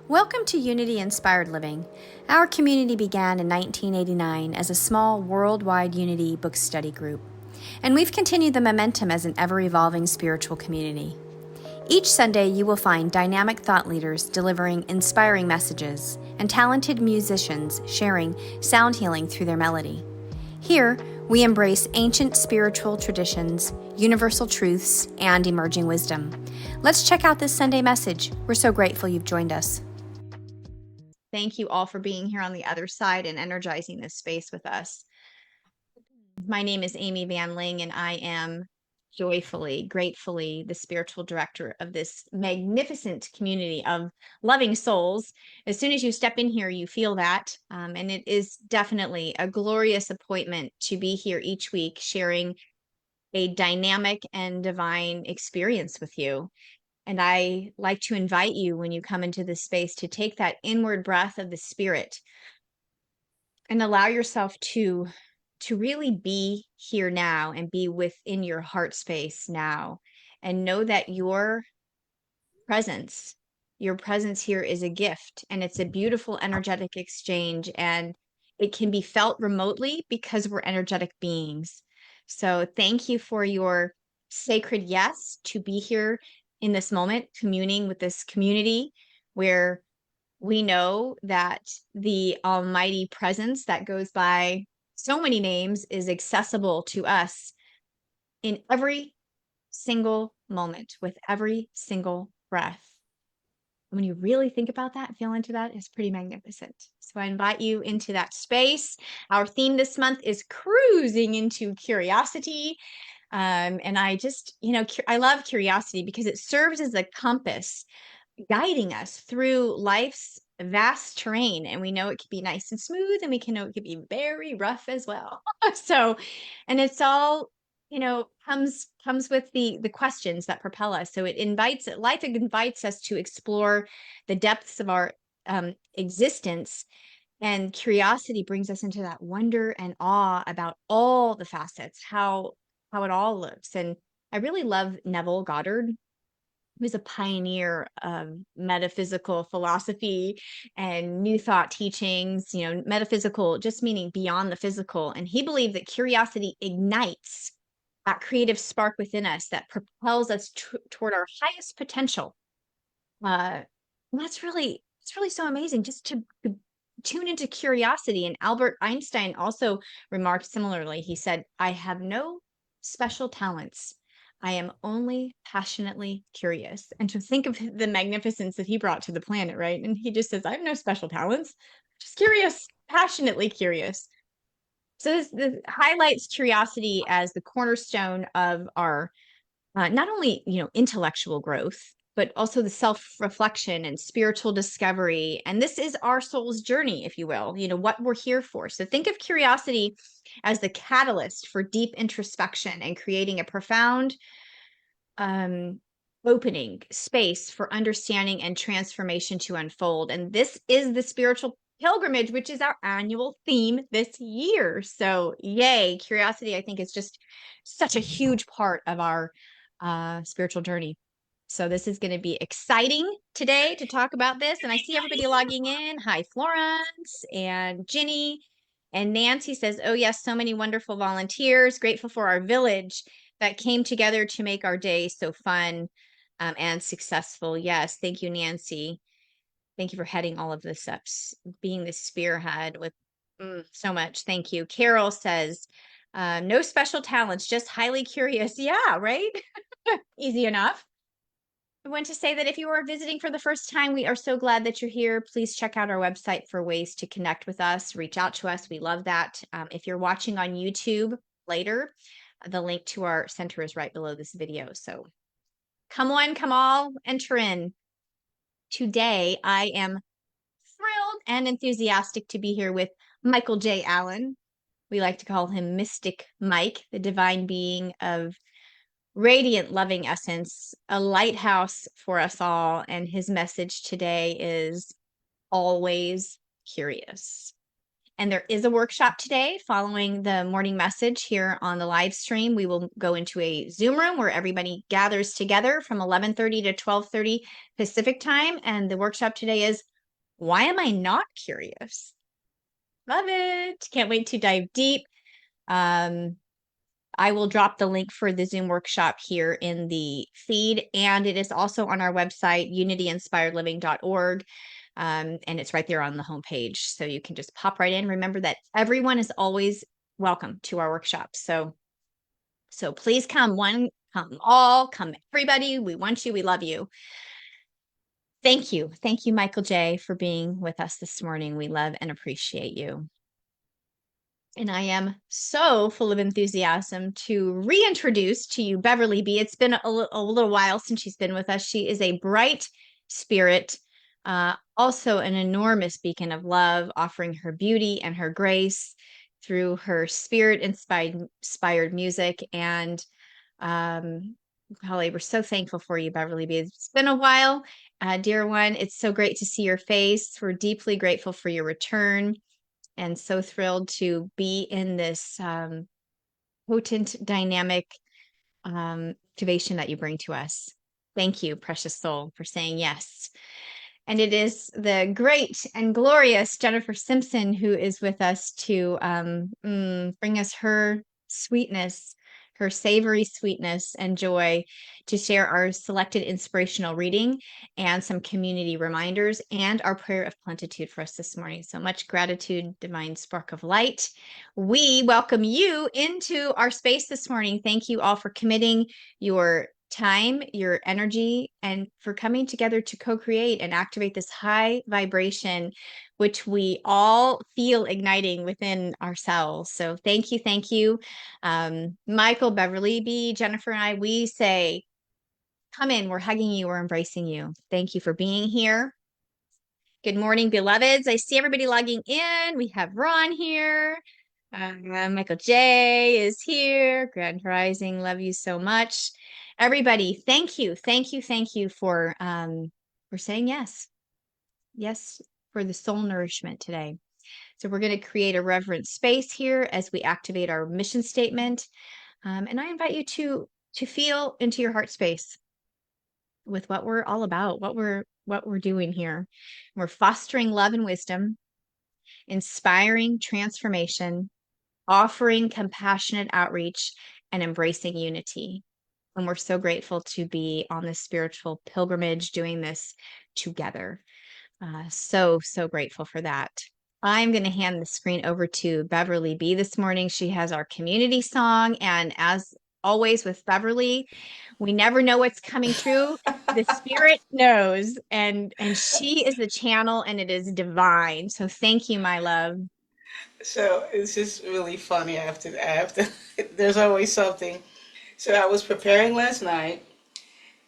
Welcome to Unity Inspired Living. Our community began in 1989 as a small worldwide Unity book study group, and we've continued the momentum as an ever-evolving spiritual community. Each Sunday, you will find dynamic thought leaders delivering inspiring messages and talented musicians sharing sound healing through their melody. Here, we embrace ancient spiritual traditions, universal truths, and emerging wisdom. Let's check out this Sunday message. We're so grateful you've joined us. Thank you all for being here on the other side and energizing this space with us. My name is Amy Van Ling, and I am joyfully, gratefully the spiritual director of this magnificent community of loving souls. As soon as you step in here, you feel that. And it is definitely a glorious appointment to be here each week, sharing a dynamic and divine experience with you. And I like to invite you when you come into this space to take that inward breath of the spirit and allow yourself to really be here now and be within your heart space now, and know that presence, your presence here is a gift, and it's a beautiful energetic exchange, and it can be felt remotely because we're energetic beings. So thank you for your sacred yes to be here in this moment, communing with this community where we know that the almighty presence that goes by so many names is accessible to us in every single moment with every single breath. When you really think about that, feel into that, it's pretty magnificent. So I invite you into that space. Our theme this month is cruising into curiosity. And I just, I love curiosity because it serves as a compass guiding us through life's vast terrain. And we know it can be nice and smooth, and we can know it can be very rough as well. So, and it's all, comes with the questions that propel us. So life invites us to explore the depths of our existence, and curiosity brings us into that wonder and awe about all the facets, how it all looks. And I really love Neville Goddard, who's a pioneer of metaphysical philosophy and new thought teachings, metaphysical just meaning beyond the physical. And he believed that curiosity ignites that creative spark within us that propels us toward our highest potential. And it's really so amazing just to tune into curiosity. And Albert Einstein also remarked similarly. He said, "I have no special talents. I am only passionately curious." And to think of the magnificence that he brought to the planet, right? And he just says, "I have no special talents, just curious, passionately curious." So this highlights curiosity as the cornerstone of our not only intellectual growth, but also the self-reflection and spiritual discovery. And this is our soul's journey, if you will, what we're here for. So think of curiosity as the catalyst for deep introspection and creating a profound opening space for understanding and transformation to unfold. And this is the spiritual pilgrimage, which is our annual theme this year. So yay, curiosity, I think, is just such a huge part of our spiritual journey. So this is going to be exciting today to talk about this. And I see everybody logging in. Hi, Florence and Ginny. And Nancy says, "Oh yes, so many wonderful volunteers. Grateful for our village that came together to make our day so fun and successful." Yes, thank you, Nancy. Thank you for heading all of this up, being the spearhead with so much. Thank you. Carol says, "No special talents, just highly curious." Yeah, right? Easy enough. I want to say that if you are visiting for the first time, we are so glad that you're here. Please check out our website for ways to connect with us, reach out to us. We love that. If you're watching on YouTube later, the link to our center is right below this video. So come on, come all, enter in. Today, I am thrilled and enthusiastic to be here with Michael J. Allen. We like to call him Mystic Mike, the divine being of radiant, loving essence, a lighthouse for us all. And his message today is always curious. And there is a workshop today following the morning message here on the live stream. We will go into a Zoom room where everybody gathers together from 11:30 to 12:30 Pacific time. And the workshop today is Why am I not curious? Love it. Can't wait to dive deep. I will drop the link for the Zoom workshop here in the feed, and it is also on our website, unityinspiredliving.org. And it's right there on the homepage. So you can just pop right in. Remember that everyone is always welcome to our workshops. So please come come all, come everybody. We want you. We love you. Thank you. Thank you, Michael J., for being with us this morning. We love and appreciate you. And I am so full of enthusiasm to reintroduce to you Beverly B. It's been a little while since she's been with us. She is a bright spirit, also an enormous beacon of love, offering her beauty and her grace through her spirit-inspired music. And Holly, we're so thankful for you, Beverly B. It's been a while, dear one. It's so great to see your face. We're deeply grateful for your return, and so thrilled to be in this potent, dynamic activation that you bring to us. Thank you, precious soul, for saying yes. And it is the great and glorious Jennifer Simpson who is with us to bring us her sweetness, her savory sweetness and joy, to share our selected inspirational reading and some community reminders and our prayer of plenitude for us this morning. So much gratitude, divine spark of light. We welcome you into our space this morning. Thank you all for committing your time, your energy, and for coming together to co-create and activate this high vibration, which we all feel igniting within ourselves. So thank you, thank you. Michael, Beverly B., Jennifer, and I, we say, come in, we're hugging you, we're embracing you. Thank you for being here. Good morning, beloveds. I see everybody logging in. We have Ron here. Michael J is here. Grand Rising, love you so much. Everybody, thank you, thank you, thank you for saying yes. Yes, for the soul nourishment today. So we're going to create a reverent space here as we activate our mission statement. And I invite you to feel into your heart space with what we're all about, what we're doing here. We're fostering love and wisdom, inspiring transformation, offering compassionate outreach, and embracing unity. And we're so grateful to be on this spiritual pilgrimage doing this together. So grateful for that. I'm going to hand the screen over to Beverly B. this morning. She has our community song. And as always with Beverly, we never know what's coming through. The spirit knows, and she is the channel, and it is divine. So thank you, my love. So it's just really funny. There's always something. So I was preparing last night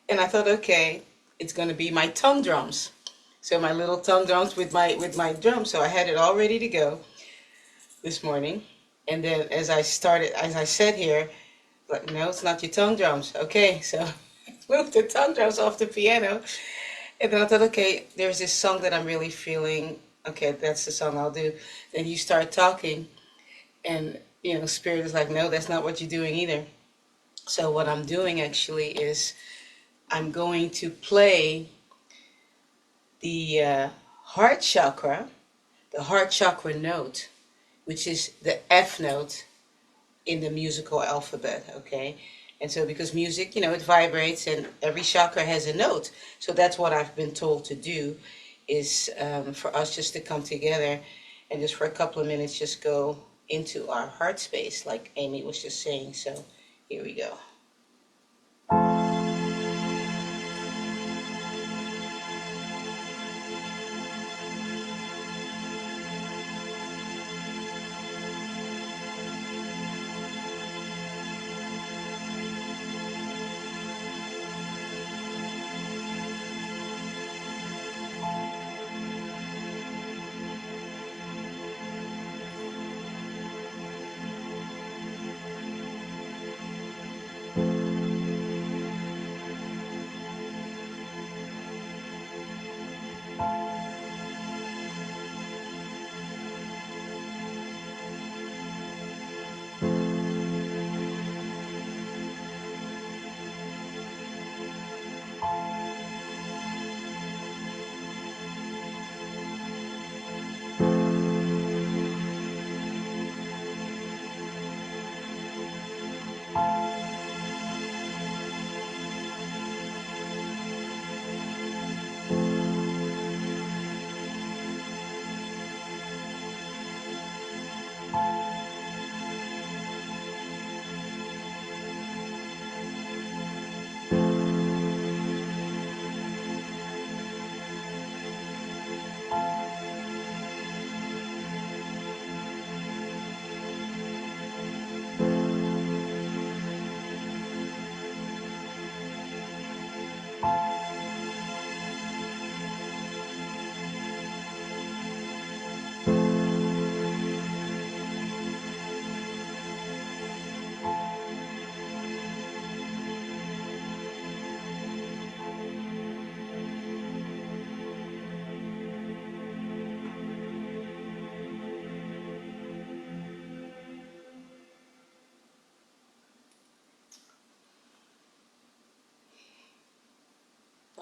and I thought, okay, it's going to be my tongue drums. So my little tongue drums with my drums. So I had it all ready to go this morning. And then as I said here, like, no, it's not your tongue drums. Okay, so I moved the tongue drums off the piano. And then I thought, okay, there's this song that I'm really feeling. Okay, that's the song I'll do. Then you start talking. And, Spirit is like, no, that's not what you're doing either. So what I'm doing actually is I'm going to play the the heart chakra note, which is the F note in the musical alphabet, okay? And so because music, it vibrates and every chakra has a note. So that's what I've been told to do is for us just to come together and just for a couple of minutes just go into our heart space like Amy was just saying. So here we go.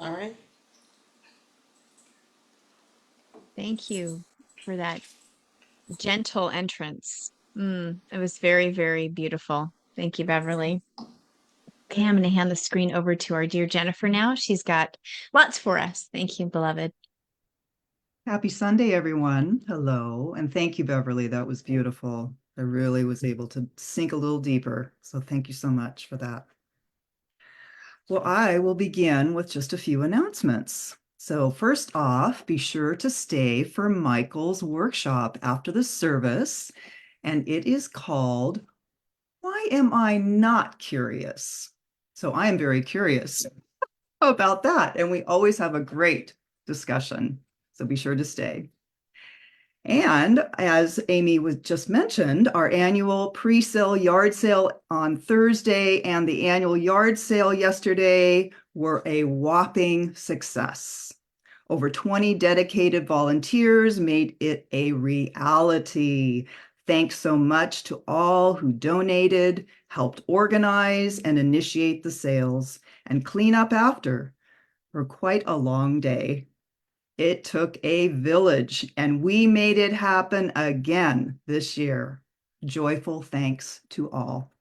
All right. Thank you for that gentle entrance. It was very, very beautiful. Thank you, Beverly. Okay, I'm going to hand the screen over to our dear Jennifer now. She's got lots for us. Thank you, beloved. Happy Sunday, everyone. Hello. And thank you, Beverly. That was beautiful. I really was able to sink a little deeper. So thank you so much for that. Well, I will begin with just a few announcements. So first off, be sure to stay for Michael's workshop after the service. And it is called, Why Am I Not Curious? So I am very curious about that. And we always have a great discussion. So be sure to stay. And as Amy was just mentioned, our annual pre-sale yard sale on Thursday and the annual yard sale yesterday were a whopping success. Over 20 dedicated volunteers made it a reality. Thanks so much to all who donated, helped organize and initiate the sales, and clean up after for quite a long day. It took a village, and we made it happen again this year. Joyful thanks to all.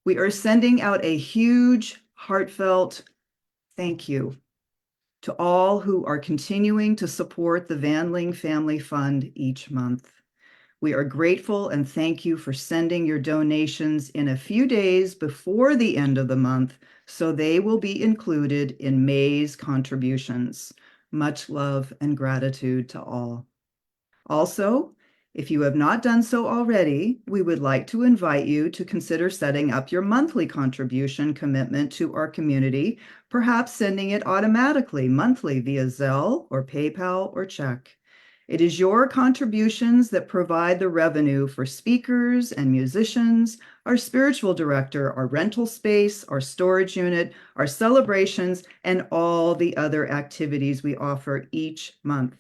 We are sending out a huge, heartfelt thank you to all who are continuing to support the Van Ling Family Fund each month. We are grateful and thank you for sending your donations in a few days before the end of the month, so they will be included in May's contributions. Much love and gratitude to all. Also, if you have not done so already, we would like to invite you to consider setting up your monthly contribution commitment to our community, perhaps sending it automatically monthly via Zelle or PayPal or check. It is your contributions that provide the revenue for speakers and musicians, our spiritual director, our rental space, our storage unit, our celebrations, and all the other activities we offer each month.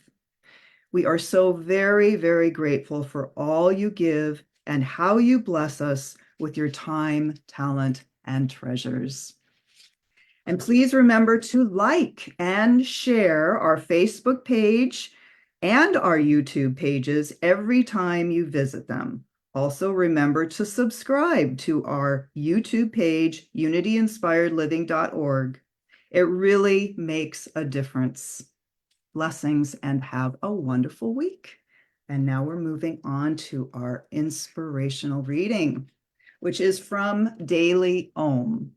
We are so very, very grateful for all you give and how you bless us with your time, talent, and treasures. And please remember to like and share our Facebook page and our YouTube pages every time you visit them. Also, remember to subscribe to our YouTube page, unityinspiredliving.org. It really makes a difference. Blessings and have a wonderful week. And now we're moving on to our inspirational reading, which is from Daily Om,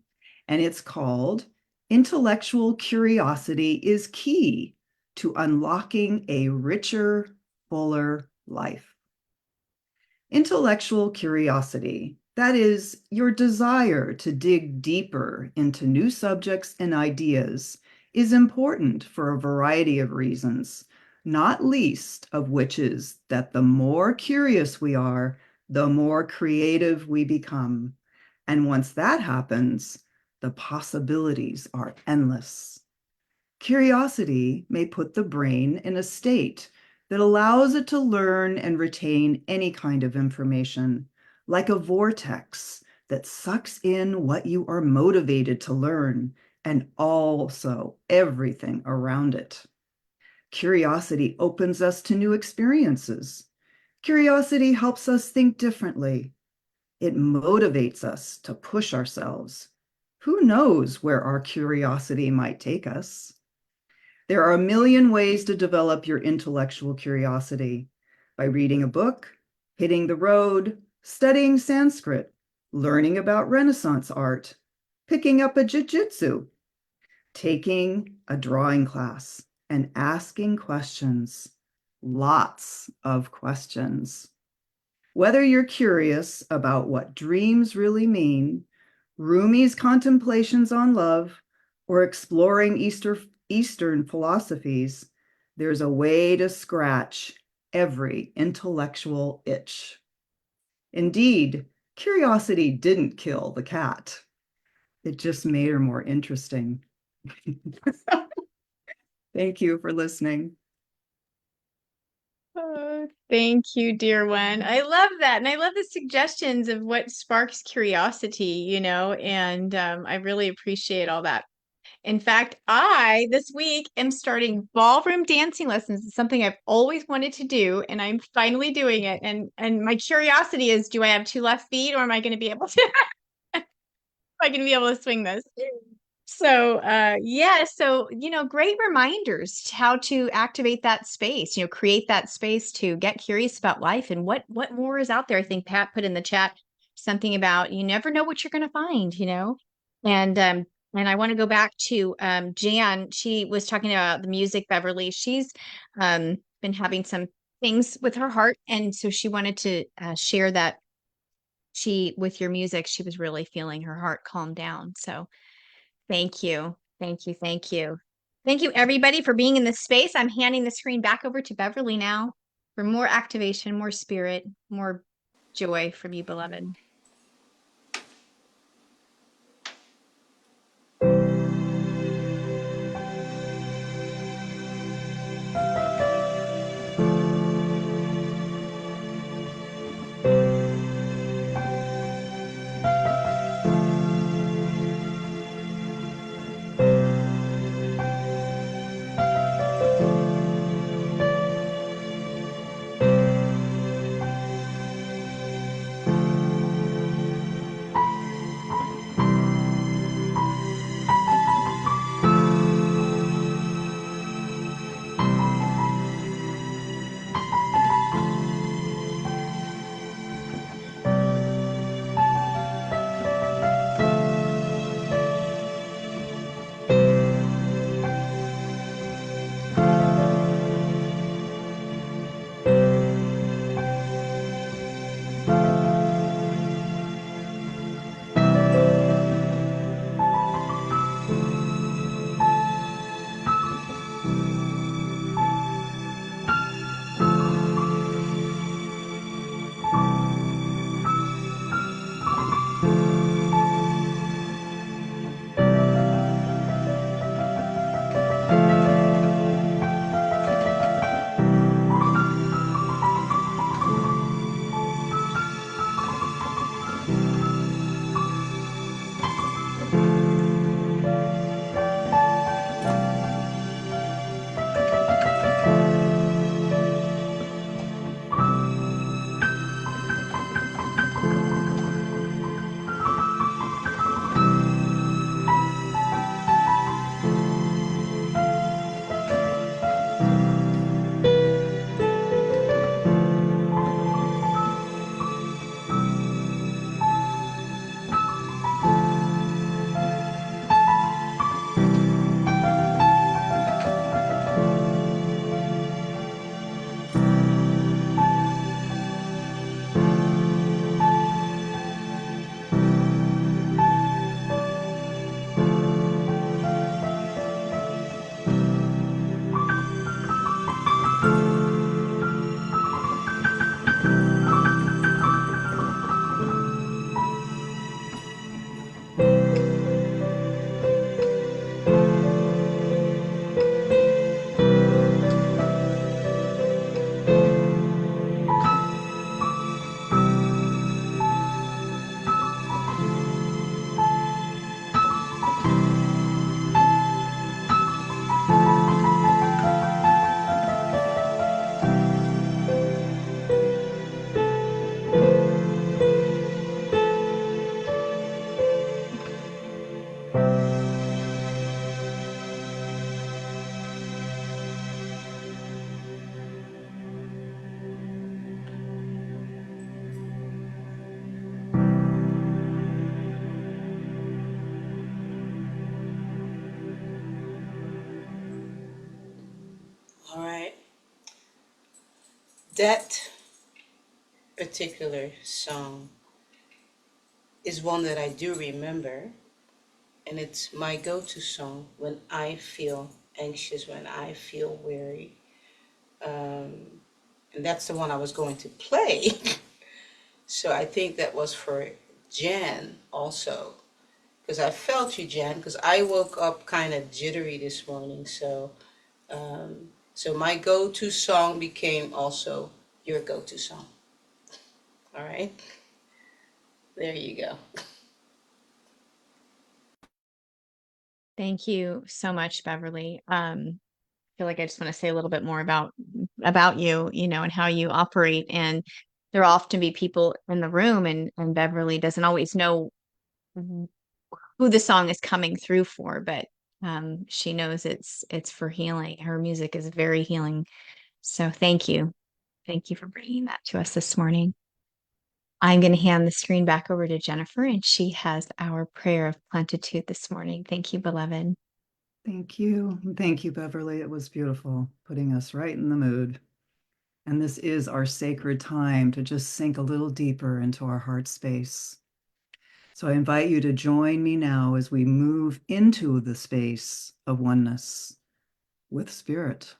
and it's called Intellectual Curiosity is Key to Unlocking a Richer, Fuller Life. Intellectual curiosity, that is, your desire to dig deeper into new subjects and ideas, is important for a variety of reasons, not least of which is that the more curious we are, the more creative we become. And once that happens, the possibilities are endless. Curiosity may put the brain in a state that allows it to learn and retain any kind of information, like a vortex that sucks in what you are motivated to learn and also everything around it. Curiosity opens us to new experiences. Curiosity helps us think differently. It motivates us to push ourselves. Who knows where our curiosity might take us? There are a million ways to develop your intellectual curiosity: by reading a book, hitting the road, studying Sanskrit, learning about Renaissance art, picking up a jiu-jitsu, taking a drawing class, and asking questions. Lots of questions. Whether you're curious about what dreams really mean, Rumi's contemplations on love, or exploring Eastern philosophies, there's a way to scratch every intellectual itch. Indeed, curiosity didn't kill the cat. It just made her more interesting. Thank you for listening. Oh, thank you, dear one. I love that. And I love the suggestions of what sparks curiosity, and I really appreciate all that. In fact, I this week am starting ballroom dancing lessons. It's something I've always wanted to do, and I'm finally doing it. And my curiosity is, do I have two left feet, or am I going to be able to am I going to be able to swing this? So, yeah, so, great reminders to how to activate that space, create that space to get curious about life and what more is out there. I think Pat put in the chat something about you never know what you're going to find. And I want to go back to Jan. She was talking about the music, Beverly. She's been having some things with her heart, and so she wanted to share that with your music, she was really feeling her heart calm down. So thank you. Thank you. Thank you. Thank you, everybody, for being in this space. I'm handing the screen back over to Beverly now for more activation, more spirit, more joy from you, beloved. All right. That particular song is one that I do remember, and it's my go-to song when I feel anxious, when I feel weary. And that's the one I was going to play. So I think that was for Jan also, because I felt you, Jan, because I woke up kind of jittery this morning. So my go-to song became also your go-to song. All right, there you go. Thank you so much, Beverly. I feel like I just want to say a little bit more about you, and how you operate. And there often be people in the room, and Beverly doesn't always know who the song is coming through for, but she knows it's for healing. Her music is very healing. So thank you for bringing that to us this morning. I'm going to hand the screen back over to Jennifer, and she has our prayer of plenitude this morning. Thank you, beloved. Thank you. Thank you, Beverly. It was beautiful, putting us right in the mood. And this is our sacred time to just sink a little deeper into our heart space. So I invite you to join me now as we move into the space of oneness with spirit.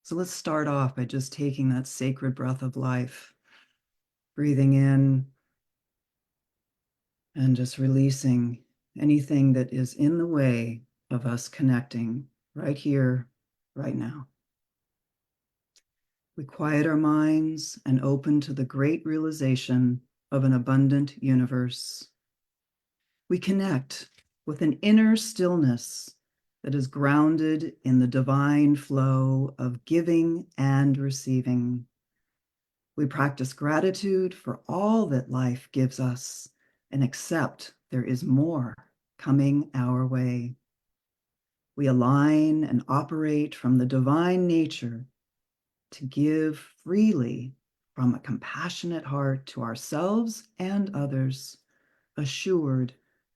So let's start off by just taking that sacred breath of life, breathing in and just releasing anything that is in the way of us connecting right here, right now. We quiet our minds and open to the great realization of an abundant universe. We connect with an inner stillness that is grounded in the divine flow of giving and receiving. We practice gratitude for all that life gives us and accept there is more coming our way. We align and operate from the divine nature to give freely from a compassionate heart to ourselves and others, assured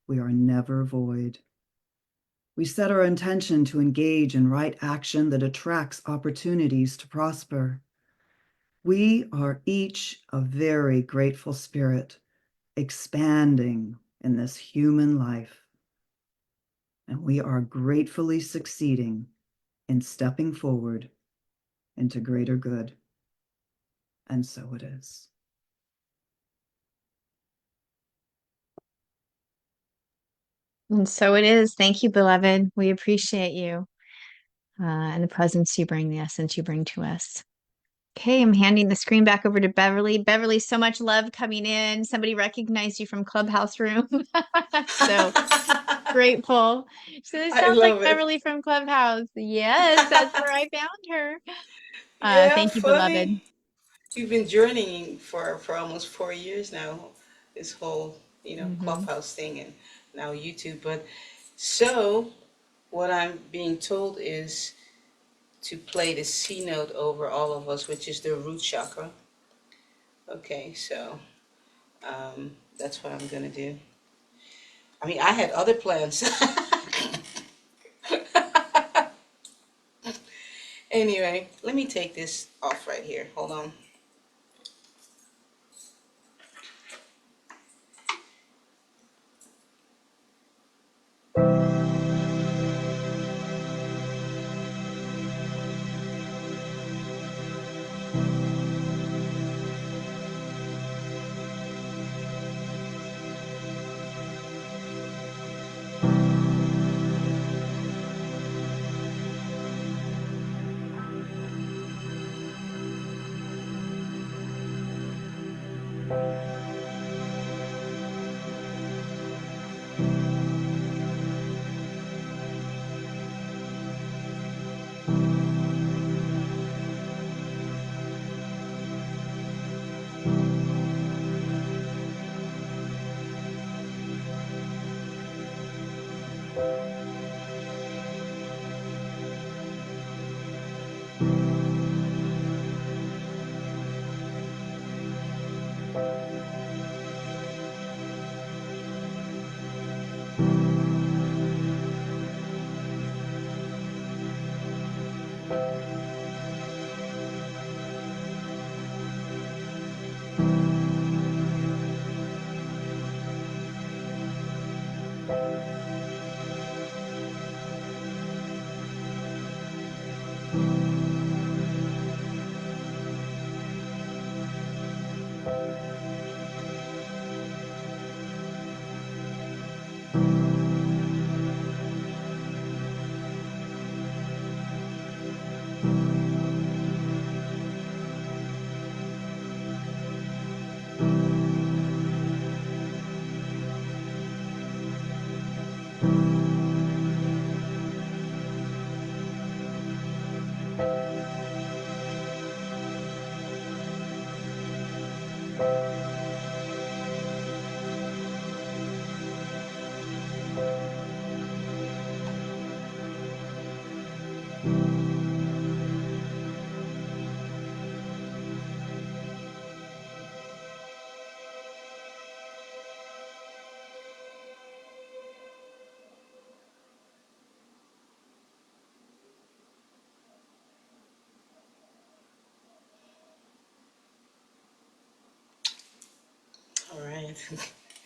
we are never void. We set our intention to engage in right action that attracts opportunities to prosper. We are each a very grateful spirit, expanding in this human life. And we are gratefully succeeding in stepping forward into greater good. And so it is. And so it is. Thank you, beloved. We appreciate you and the presence you bring, the essence you bring to us. Okay, I'm handing the screen back over to Beverly. Beverly, so much love coming in. Somebody recognized you from Clubhouse Room. So grateful. So this I sounds like love it. Beverly from Clubhouse. Yes, that's where I found her. Yeah, Thank you, beloved. funny. We've been journeying for almost 4 years now. This whole, Hmm. Clubhouse thing and now YouTube. But so what I'm being told is to play the C note over all of us, which is the root chakra. Okay, so that's what I'm gonna do. I mean, I had other plans. Anyway, let me take this off right here. Hold on.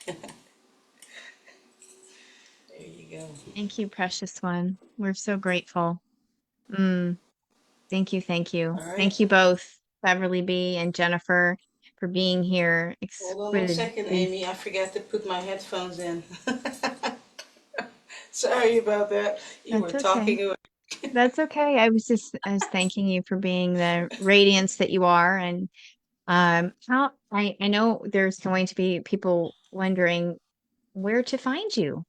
There you go. Thank you, precious one. We're so grateful. Mm, thank you, thank you. All right. Thank you both, Beverly B and Jennifer, for being here. Hold on one second, Exquisitely. Amy. I forgot to put my headphones in. Sorry about that. You were That's okay. talking away. That's okay. I was thanking you for being the radiance that you are. And how I know there's going to be people wondering where to find you.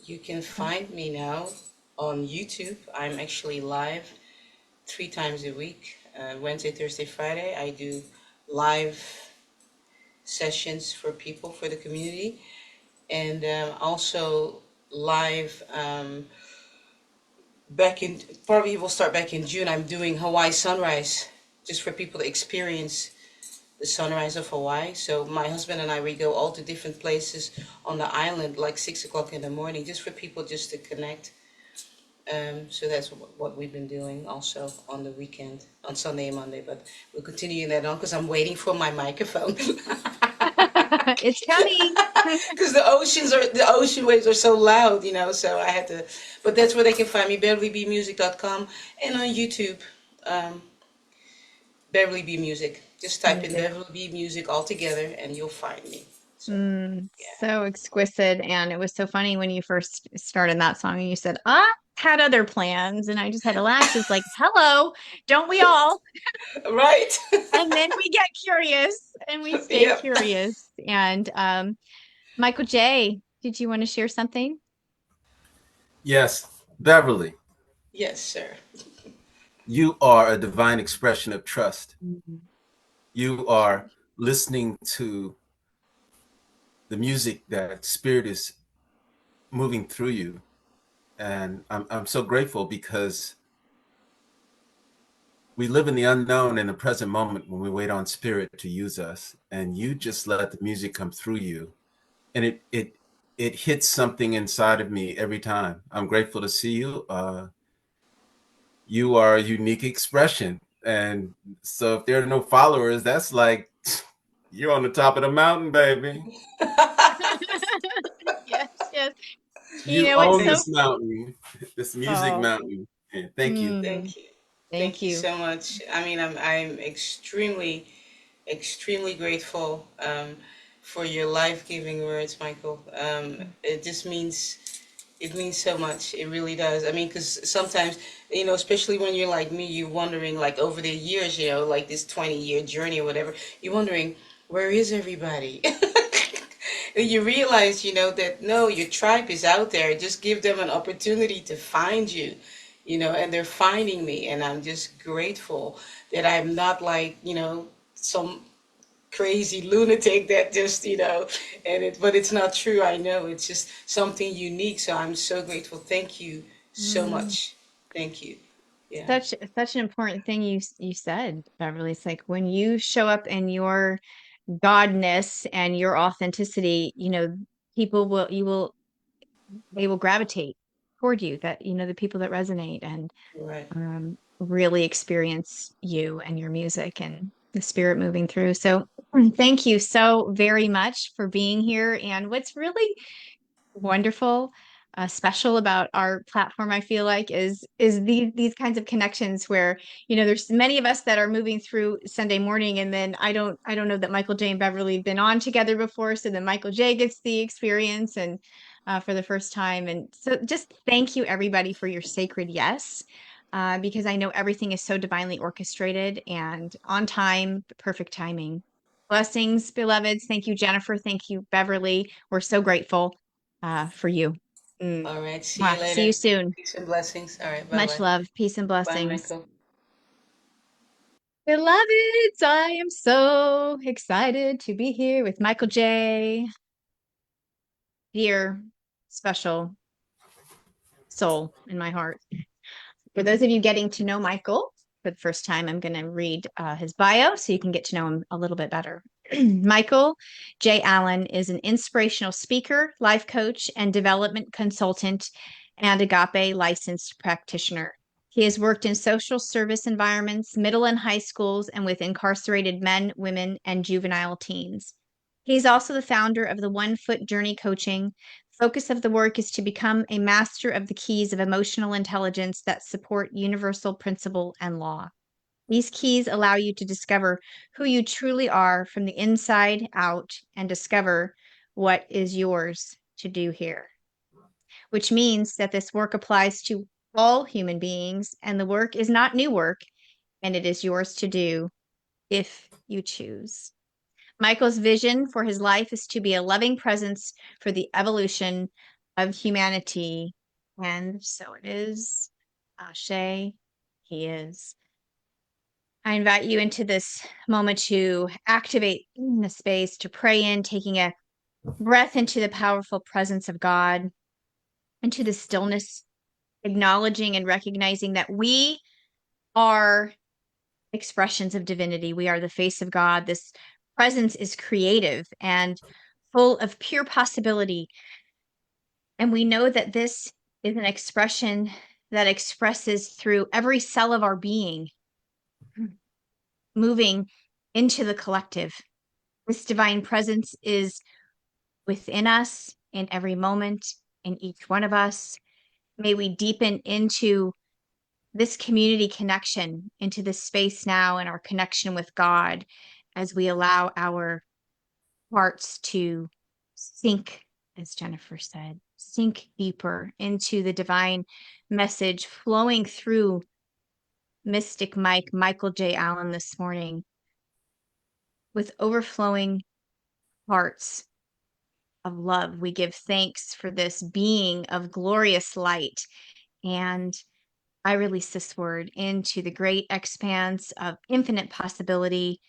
You can find me now on YouTube. I'm actually live 3 times a week. Wednesday, Thursday, Friday. I do live sessions for people for the community, and also live back in probably will start back in June. I'm doing Hawaii sunrise just for people to experience the sunrise of Hawaii. So my husband and I, we go all to different places on the island, like 6 o'clock in the morning, just for people just to connect. So that's what we've been doing also on the weekend, on Sunday and Monday. But we'll continue that on because I'm waiting for my microphone. It's coming. Because the ocean waves are so loud, so I had to, but that's where they can find me, beverlybmusic.com, and on YouTube, um, Beverly B Music. Just type in Music. Beverly B Music all together and you'll find me. So, yeah. So exquisite. And it was so funny when you first started that song and you said, I had other plans. And I just had to laugh. It's like, hello, don't we all? Right? And then we get curious and we stay Yep. curious. And Michael J., did you want to share something? Yes, Beverly, Yes, sir. you are a divine expression of trust. Mhm. You are listening to the music that spirit is moving through you. And I'm so grateful because we live in the unknown in the present moment when we wait on spirit to use us. And you just let the music come through you. And it hits something inside of me every time. I'm grateful to see you. You are a unique expression. And so if there are no followers, that's like you're on the top of the mountain, baby. Yes, yes. You You know what's own Thank so this mountain, this music oh, mountain. And thank you. mm, thank you. thank Thank you you. so much. I mean, I'm extremely, extremely grateful for your life-giving words, Michael. It just means it means so much. It really does. I mean, because sometimes, especially when you're like me, you're wondering, like over the years, like this 20-year journey or whatever, you're wondering, where is everybody? And you realize, that no, your tribe is out there. Just give them an opportunity to find you, and they're finding me. And I'm just grateful that I'm not like, some crazy lunatic that just but it's not true. I know it's just something unique, so I'm so grateful. Thank you so Mm. much. Thank you. Yeah. Such an important thing you said, Beverly. It's like when you show up in your godness and your authenticity, people will you will they will gravitate toward you. That the people that resonate and Right. really experience you and your music and the spirit moving through. So thank you so very much for being here. And what's really wonderful, special about our platform, I feel like, is these kinds of connections where there's many of us that are moving through Sunday morning, and then I don't know that Michael J and Beverly have been on together before, so then Michael J gets the experience and for the first time, and so just thank you everybody for your sacred yes. Because I know everything is so divinely orchestrated and on time, perfect timing. Blessings, beloveds. Thank you, Jennifer. Thank you, Beverly. We're so grateful for you. Mm. All right. See you Mwah. See later. you soon. Peace and blessings. All right. Bye Much bye. love, peace, and Bye, blessings. Michael. Beloveds, I am so excited to be here with Michael J. Dear, special soul in my heart. For those of you getting to know Michael for the first time, I'm going to read his bio so you can get to know him a little bit better. Michael J. Allen is an inspirational speaker, life coach, and development consultant, and Agape licensed practitioner. He has worked in social service environments, middle and high schools, and with incarcerated men, women, and juvenile teens. He's also the founder of the 1 Foot Journey Coaching. Focus of the work is to become a master of the keys of emotional intelligence that support universal principle and law. These keys allow you to discover who you truly are from the inside out and discover what is yours to do here, which means that this work applies to all human beings, and the work is not new work, and it is yours to do if you choose. Michael's vision for his life is to be a loving presence for the evolution of humanity, and so it is. Ashe, he is. I invite you into this moment to activate in the space, to pray in, taking a breath into the powerful presence of God, into the stillness, acknowledging and recognizing that we are expressions of divinity. We are the face of God. This presence is creative and full of pure possibility. And we know that this is an expression that expresses through every cell of our being, moving into the collective. This divine presence is within us in every moment, in each one of us. May we deepen into this community connection, into this space now, and our connection with God as we allow our hearts to sink, as Jennifer said, sink deeper into the divine message flowing through Mystic Michael J. Allen this morning with overflowing hearts of love. We give thanks for this being of glorious light. And I release this word into the great expanse of infinite possibility,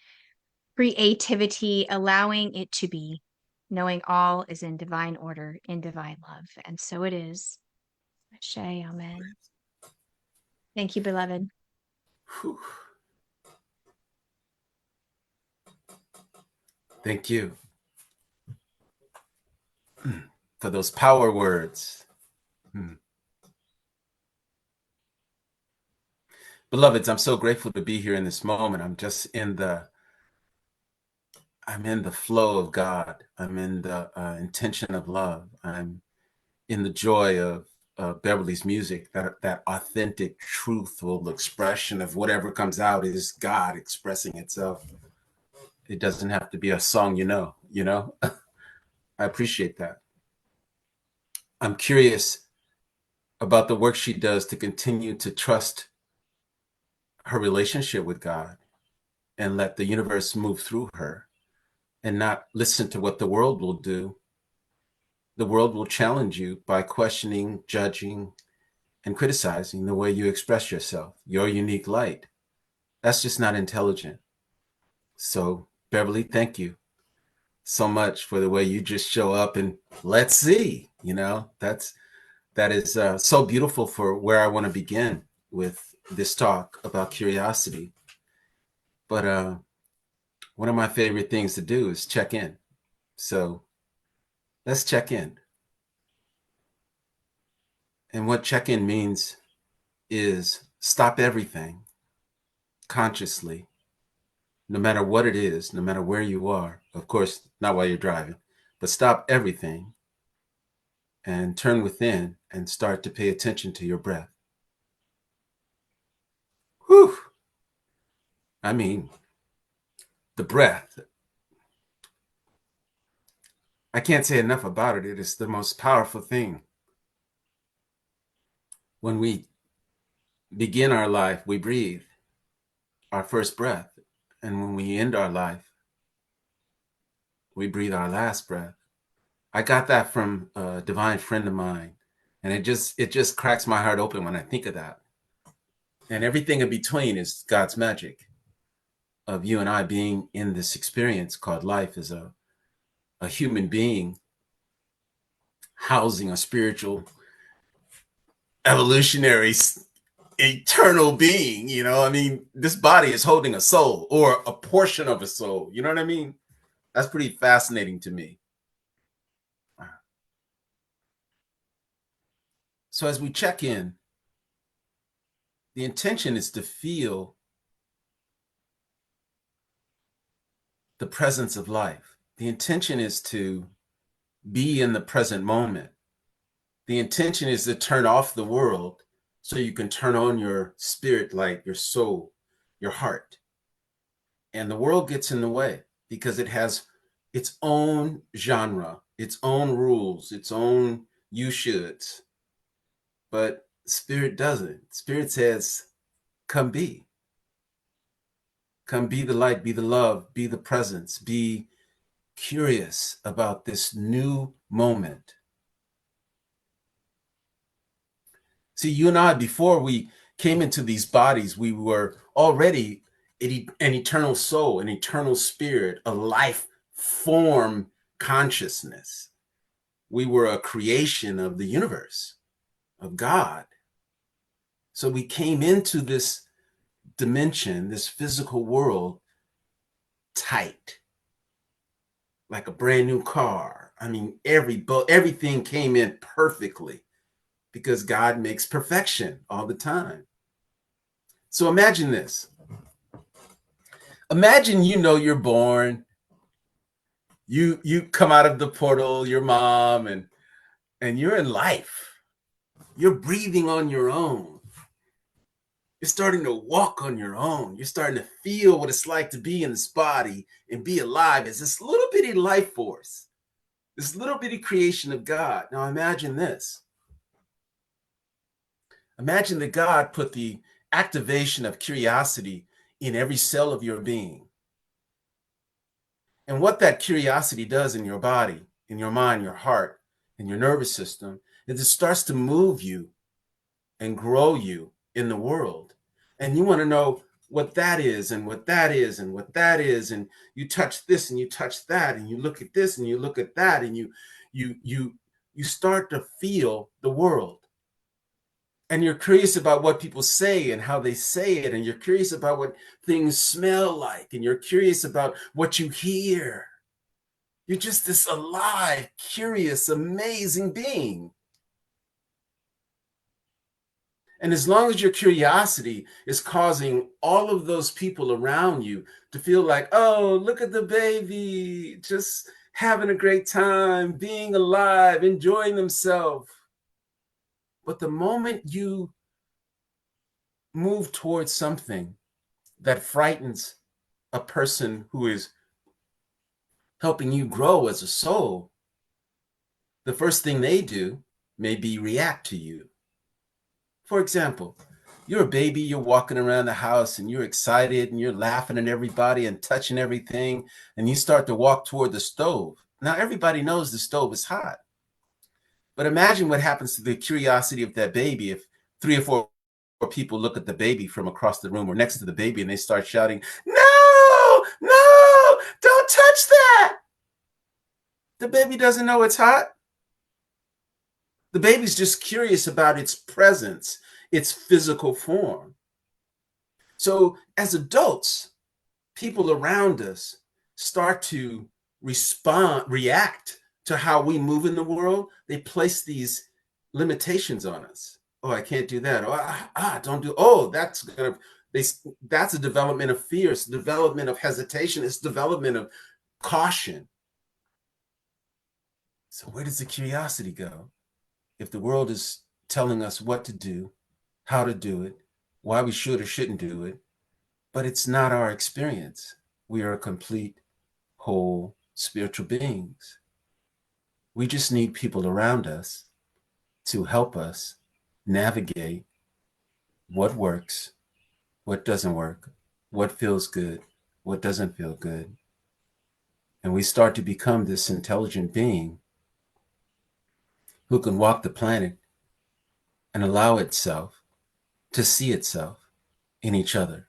creativity, allowing it to be, knowing all is in divine order, in divine love. And so it is. Ashe, amen. Thank you, beloved. Whew. Thank you for those power words. Beloveds, I'm so grateful to be here in this moment. I'm in the flow of God. I'm in the intention of love. I'm in the joy of Beverly's music, that authentic, truthful expression of whatever comes out is God expressing itself. It doesn't have to be a song, you know. I appreciate that. I'm curious about the work she does to continue to trust her relationship with God and let the universe move through her and not listen to what the world will do. The world will challenge you by questioning, judging, and criticizing the way you express yourself, your unique light. That's just not intelligent. So, Beverly, thank you so much for the way you just show up and let's see, that is so beautiful for where I want to begin with this talk about curiosity. But one of my favorite things to do is check in. So let's check in. And what check-in means is stop everything consciously, no matter what it is, no matter where you are. Of course, not while you're driving, but stop everything and turn within and start to pay attention to your breath. Whew. I mean, the breath. I can't say enough about it. It is the most powerful thing. When we begin our life, we breathe our first breath. And when we end our life, we breathe our last breath. I got that from a divine friend of mine. And it just cracks my heart open when I think of that. And everything in between is God's magic of you and I being in this experience called life as a human being housing a spiritual, evolutionary, eternal being. I mean, this body is holding a soul or a portion of a soul. You know what I mean? That's pretty fascinating to me. So as we check in, the intention is to feel the presence of life, The intention is to be in the present moment. The intention is to turn off the world so you can turn on your spirit light, your soul, your heart. And the world gets in the way because it has its own genre, its own rules, its own you shoulds. But spirit doesn't. Spirit says, come be. Come be the light, be the love, be the presence, be curious about this new moment. See, you and I, before we came into these bodies, we were already an eternal soul, an eternal spirit, a life form consciousness. We were a creation of the universe, of God. So we came into this dimension, this physical world, tight, like a brand new car. I mean, everything came in perfectly because God makes perfection all the time. So imagine this. Imagine you're born, you come out of the portal, your mom, and you're in life. You're breathing on your own. You're starting to walk on your own. You're starting to feel what it's like to be in this body and be alive as this little bitty life force, this little bitty creation of God. Now imagine this. Imagine that God put the activation of curiosity in every cell of your being. And what that curiosity does in your body, in your mind, your heart, and your nervous system is it starts to move you and grow you in the world. And you want to know what that is and what that is and what that is. And you touch this and you touch that and you look at this and you look at that and you start to feel the world. And you're curious about what people say and how they say it. And you're curious about what things smell like. And you're curious about what you hear. You're just this alive, curious, amazing being. And as long as your curiosity is causing all of those people around you to feel like, oh, look at the baby, just having a great time, being alive, enjoying themselves. But the moment you move towards something that frightens a person who is helping you grow as a soul, the first thing they do may be react to you. For example, you're a baby, you're walking around the house and you're excited and you're laughing at everybody and touching everything, and you start to walk toward the stove. Now, everybody knows the stove is hot. But imagine what happens to the curiosity of that baby if 3 or 4 people look at the baby from across the room or next to the baby and they start shouting, no, no, don't touch that. The baby doesn't know it's hot. The baby's just curious about its presence, its physical form. So as adults, people around us start to react to how we move in the world. They place these limitations on us. Oh, I can't do that. Oh, don't do. Oh, that's a development of fear. It's development of hesitation. It's development of caution. So where does the curiosity go? If the world is telling us what to do, how to do it, why we should or shouldn't do it, but it's not our experience. We are complete, whole spiritual beings. We just need people around us to help us navigate what works, what doesn't work, what feels good, what doesn't feel good. And we start to become this intelligent being who can walk the planet and allow itself to see itself in each other.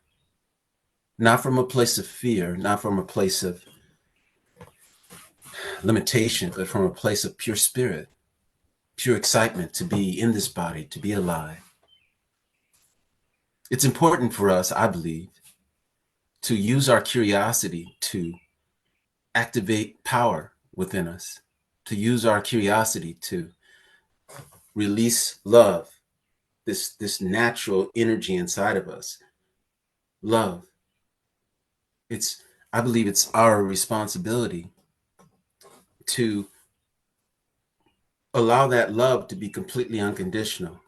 Not from a place of fear, not from a place of limitation, but from a place of pure spirit, pure excitement to be in this body, to be alive. It's important for us, I believe, to use our curiosity to activate power within us, to use our curiosity to release love, this natural energy inside of us. Love. I believe it's our responsibility to allow that love to be completely unconditional.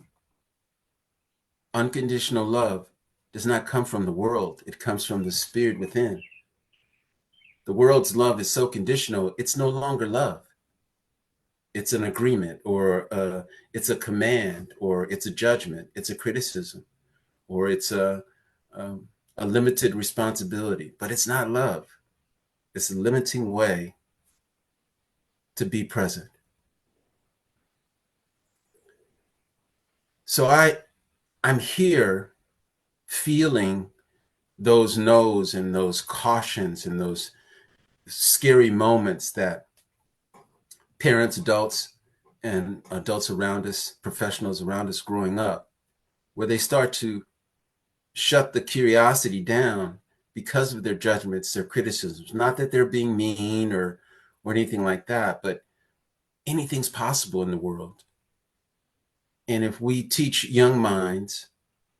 Unconditional love does not come from the world. It comes from the spirit within. The world's love is so conditional, it's no longer love. It's an agreement, or it's a command, or it's a judgment, it's a criticism, or it's a limited responsibility, but it's not love. It's a limiting way to be present. So I'm here feeling those no's and those cautions and those scary moments that parents, adults, and adults around us, professionals around us growing up, where they start to shut the curiosity down because of their judgments, their criticisms. Not that they're being mean or anything like that, but anything's possible in the world. And if we teach young minds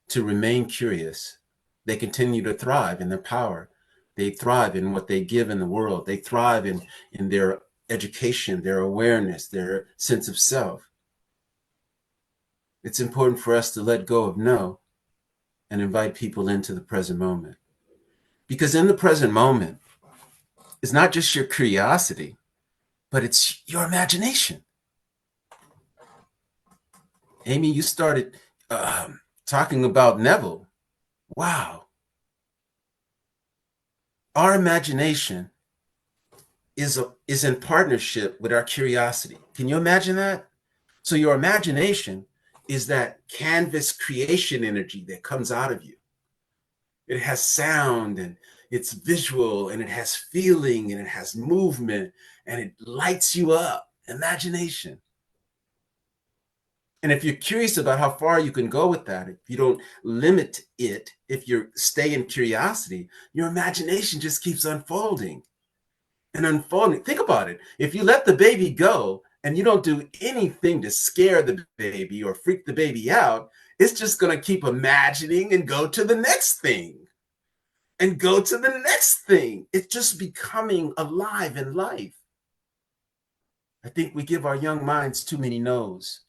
to remain curious, they continue to thrive in their power. They thrive in what they give in the world. They thrive in their education, their awareness, their sense of self. It's important for us to let go of no and invite people into the present moment. Because in the present moment, it's not just your curiosity, but it's your imagination. Amy, you started talking about Neville. Wow. Our imagination is in partnership with our curiosity. Can you imagine that? So your imagination is that canvas creation energy that comes out of you. It has sound, and it's visual, and it has feeling, and it has movement, and it lights you up. Imagination. And if you're curious about how far you can go with that, if you don't limit it, if you stay in curiosity, your imagination just keeps unfolding and unfolding. Think about it. If you let the baby go and you don't do anything to scare the baby or freak the baby out, it's just going to keep imagining and go to the next thing and go to the next thing. It's just becoming alive in life. I think we give our young minds too many no's,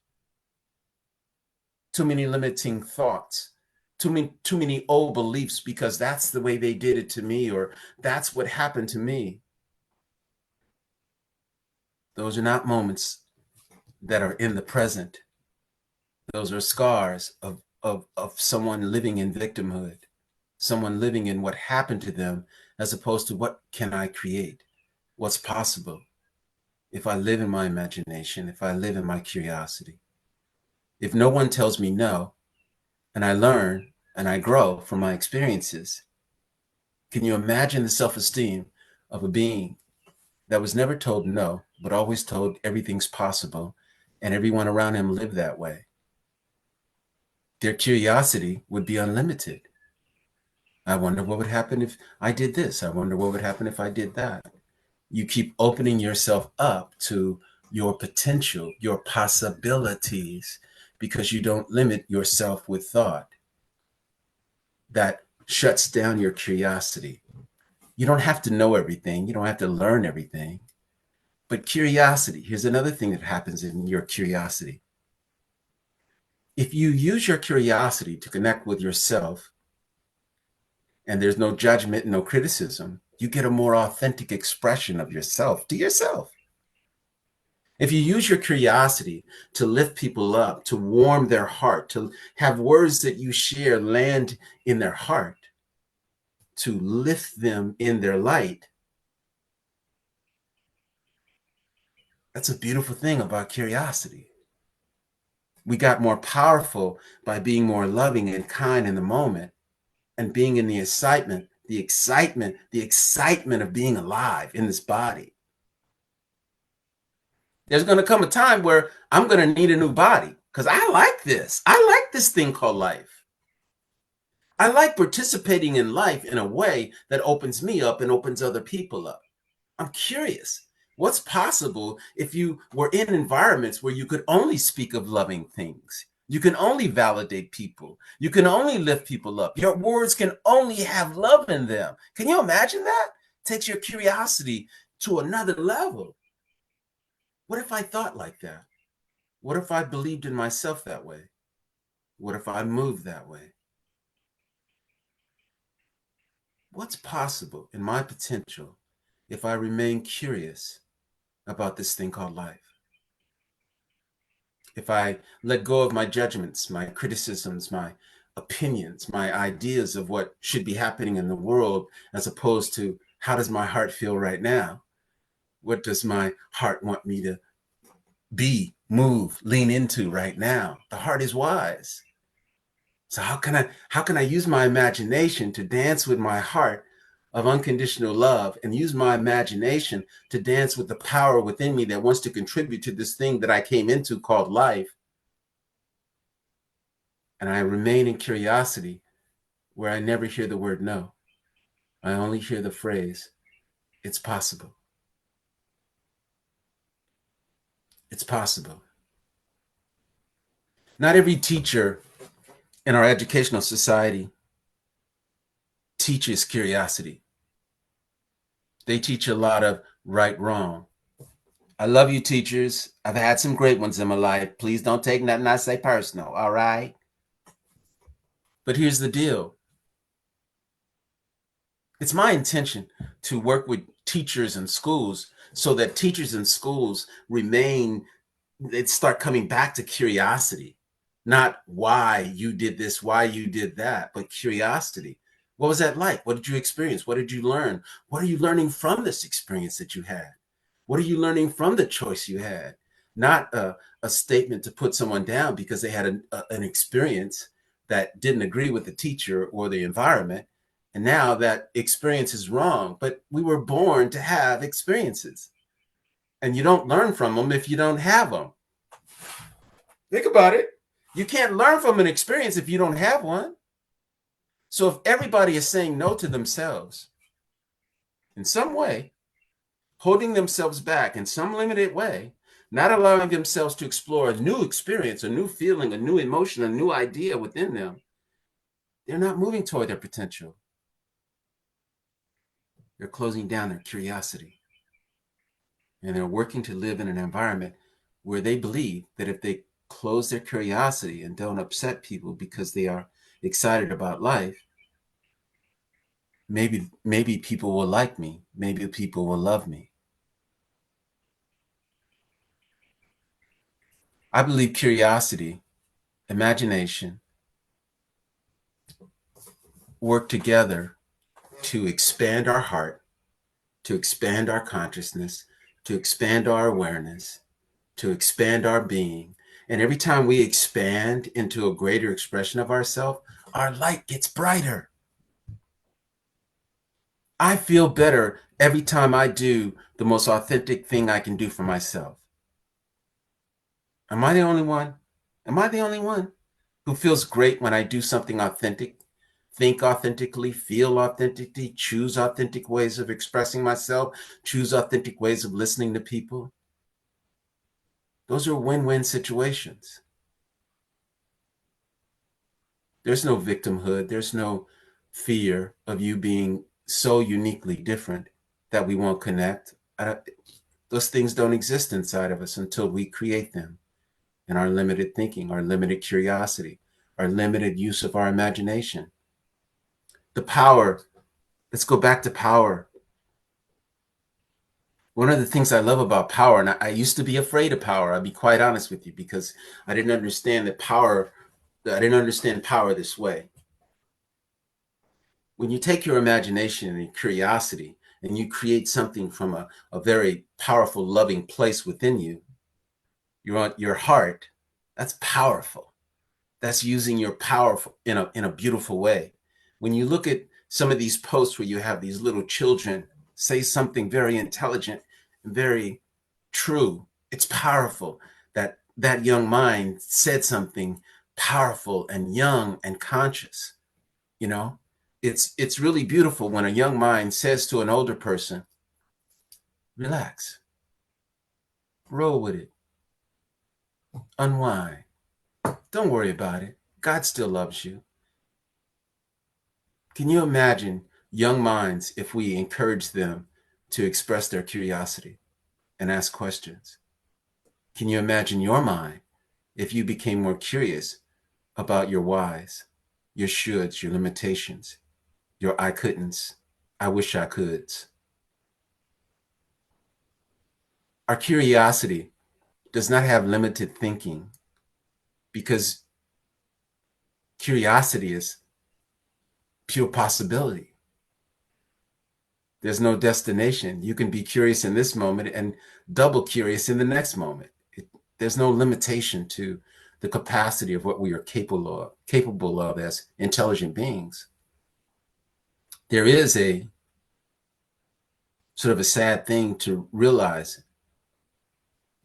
too many limiting thoughts, too many old beliefs, because that's the way they did it to me, or that's what happened to me. Those are not moments that are in the present. Those are scars of someone living in victimhood, someone living in what happened to them, as opposed to what can I create? What's possible if I live in my imagination, if I live in my curiosity? If no one tells me no, and I learn and I grow from my experiences, can you imagine the self-esteem of a being that was never told no, but always told everything's possible, and everyone around him lived that way? Their curiosity would be unlimited. I wonder what would happen if I did this. I wonder what would happen if I did that. You keep opening yourself up to your potential, your possibilities, because you don't limit yourself with thought. That shuts down your curiosity. You don't have to know everything. You don't have to learn everything. But curiosity, here's another thing that happens in your curiosity. If you use your curiosity to connect with yourself, and there's no judgment, no criticism, you get a more authentic expression of yourself to yourself. If you use your curiosity to lift people up, to warm their heart, to have words that you share land in their heart, to lift them in their light, that's a beautiful thing about curiosity. We got more powerful by being more loving and kind in the moment, and being in the excitement of being alive in this body. There's going to come a time where I'm going to need a new body, because I like this. I like this thing called life. I like participating in life in a way that opens me up and opens other people up. I'm curious. What's possible if you were in environments where you could only speak of loving things? You can only validate people. You can only lift people up. Your words can only have love in them. Can you imagine that? Takes your curiosity to another level. What if I thought like that? What if I believed in myself that way? What if I moved that way? What's possible in my potential if I remain curious about this thing called life? If I let go of my judgments, my criticisms, my opinions, my ideas of what should be happening in the world, as opposed to how does my heart feel right now? What does my heart want me to be, move, lean into right now? The heart is wise. So how can I use my imagination to dance with my heart of unconditional love, and use my imagination to dance with the power within me that wants to contribute to this thing that I came into called life? And I remain in curiosity, where I never hear the word no. I only hear the phrase, it's possible. It's possible. Not every teacher in our educational society teaches curiosity. They teach a lot of right, wrong. I love you, teachers. I've had some great ones in my life. Please don't take nothing I say personal, all right? But here's the deal. It's my intention to work with teachers and schools so that teachers and schools they start coming back to curiosity, not why you did this, why you did that, but curiosity. What was that like? What did you experience? What did you learn? What are you learning from this experience that you had? What are you learning from the choice you had? Not a statement to put someone down because they had an experience that didn't agree with the teacher or the environment. And now that experience is wrong, but we were born to have experiences, and you don't learn from them if you don't have them. Think about it. You can't learn from an experience if you don't have one. So if everybody is saying no to themselves in some way, holding themselves back in some limited way, not allowing themselves to explore a new experience, a new feeling, a new emotion, a new idea within them, they're not moving toward their potential. They're closing down their curiosity. And they're working to live in an environment where they believe that if they close their curiosity and don't upset people because they are excited about life, maybe people will like me, maybe people will love me. I believe curiosity, imagination work together to expand our heart, to expand our consciousness, to expand our awareness, to expand our being. And every time we expand into a greater expression of ourselves, our light gets brighter. I feel better every time I do the most authentic thing I can do for myself. Am I the only one? Am I the only one who feels great when I do something authentic, think authentically, feel authentically, choose authentic ways of expressing myself, choose authentic ways of listening to people? Those are win-win situations. There's no victimhood. There's no fear of you being so uniquely different that we won't connect. Those things don't exist inside of us until we create them in our limited thinking, our limited curiosity, our limited use of our imagination. The power, let's go back to power. One of the things I love about power, and I used to be afraid of power, I'll be quite honest with you, because I didn't understand I didn't understand power this way. When you take your imagination and your curiosity and you create something from a very powerful, loving place within you, your heart, that's powerful. That's using your power in a beautiful way. When you look at some of these posts where you have these little children say something very intelligent and very true, it's powerful that that young mind said something powerful and young and conscious. You know, it's really beautiful when a young mind says to an older person, relax, roll with it, unwind, don't worry about it, God still loves you. Can you imagine young minds if we encourage them to express their curiosity and ask questions? Can you imagine your mind if you became more curious about your whys, your shoulds, your limitations, your I couldn'ts, I wish I could's? Our curiosity does not have limited thinking, because curiosity is pure possibility. There's no destination. You can be curious in this moment and double curious in the next moment. There's no limitation to the capacity of what we are capable of as intelligent beings. There is a sort of a sad thing to realize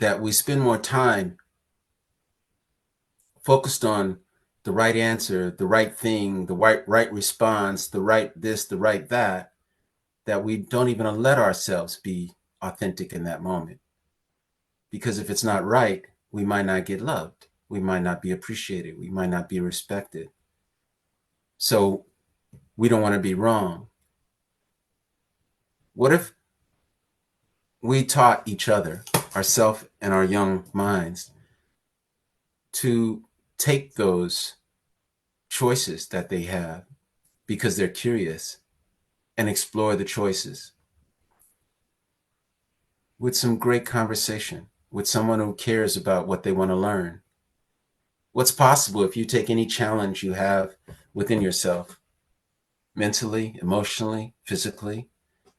that we spend more time focused on the right answer, the right thing, the right response, the right this, the right that, that we don't even let ourselves be authentic in that moment. Because if it's not right, we might not get loved. We might not be appreciated. We might not be respected. So we don't want to be wrong. What if we taught each other, ourselves and our young minds, to take those choices that they have because they're curious and explore the choices with some great conversation, with someone who cares about what they want to learn? What's possible if you take any challenge you have within yourself, mentally, emotionally, physically,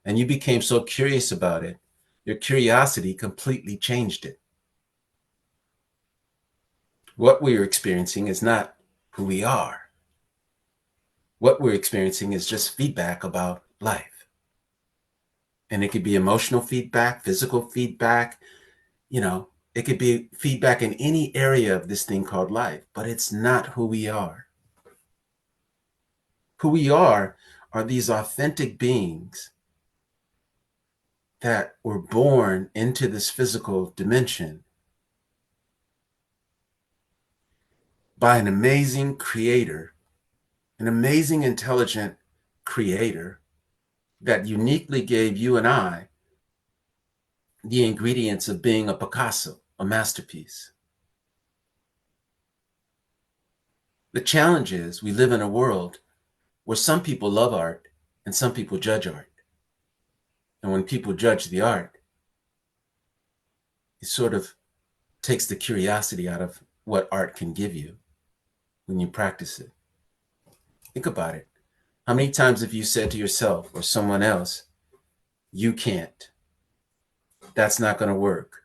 and you became so curious about it, your curiosity completely changed it. What we're experiencing is not who we are. What we're experiencing is just feedback about life. And it could be emotional feedback, physical feedback, it could be feedback in any area of this thing called life, but it's not who we are. Who we are these authentic beings that were born into this physical dimension by an amazing creator, an amazing, intelligent creator that uniquely gave you and I the ingredients of being a Picasso, a masterpiece. The challenge is we live in a world where some people love art and some people judge art. And when people judge the art, it sort of takes the curiosity out of what art can give you when you practice it. Think about it. How many times have you said to yourself or someone else, you can't, that's not going to work,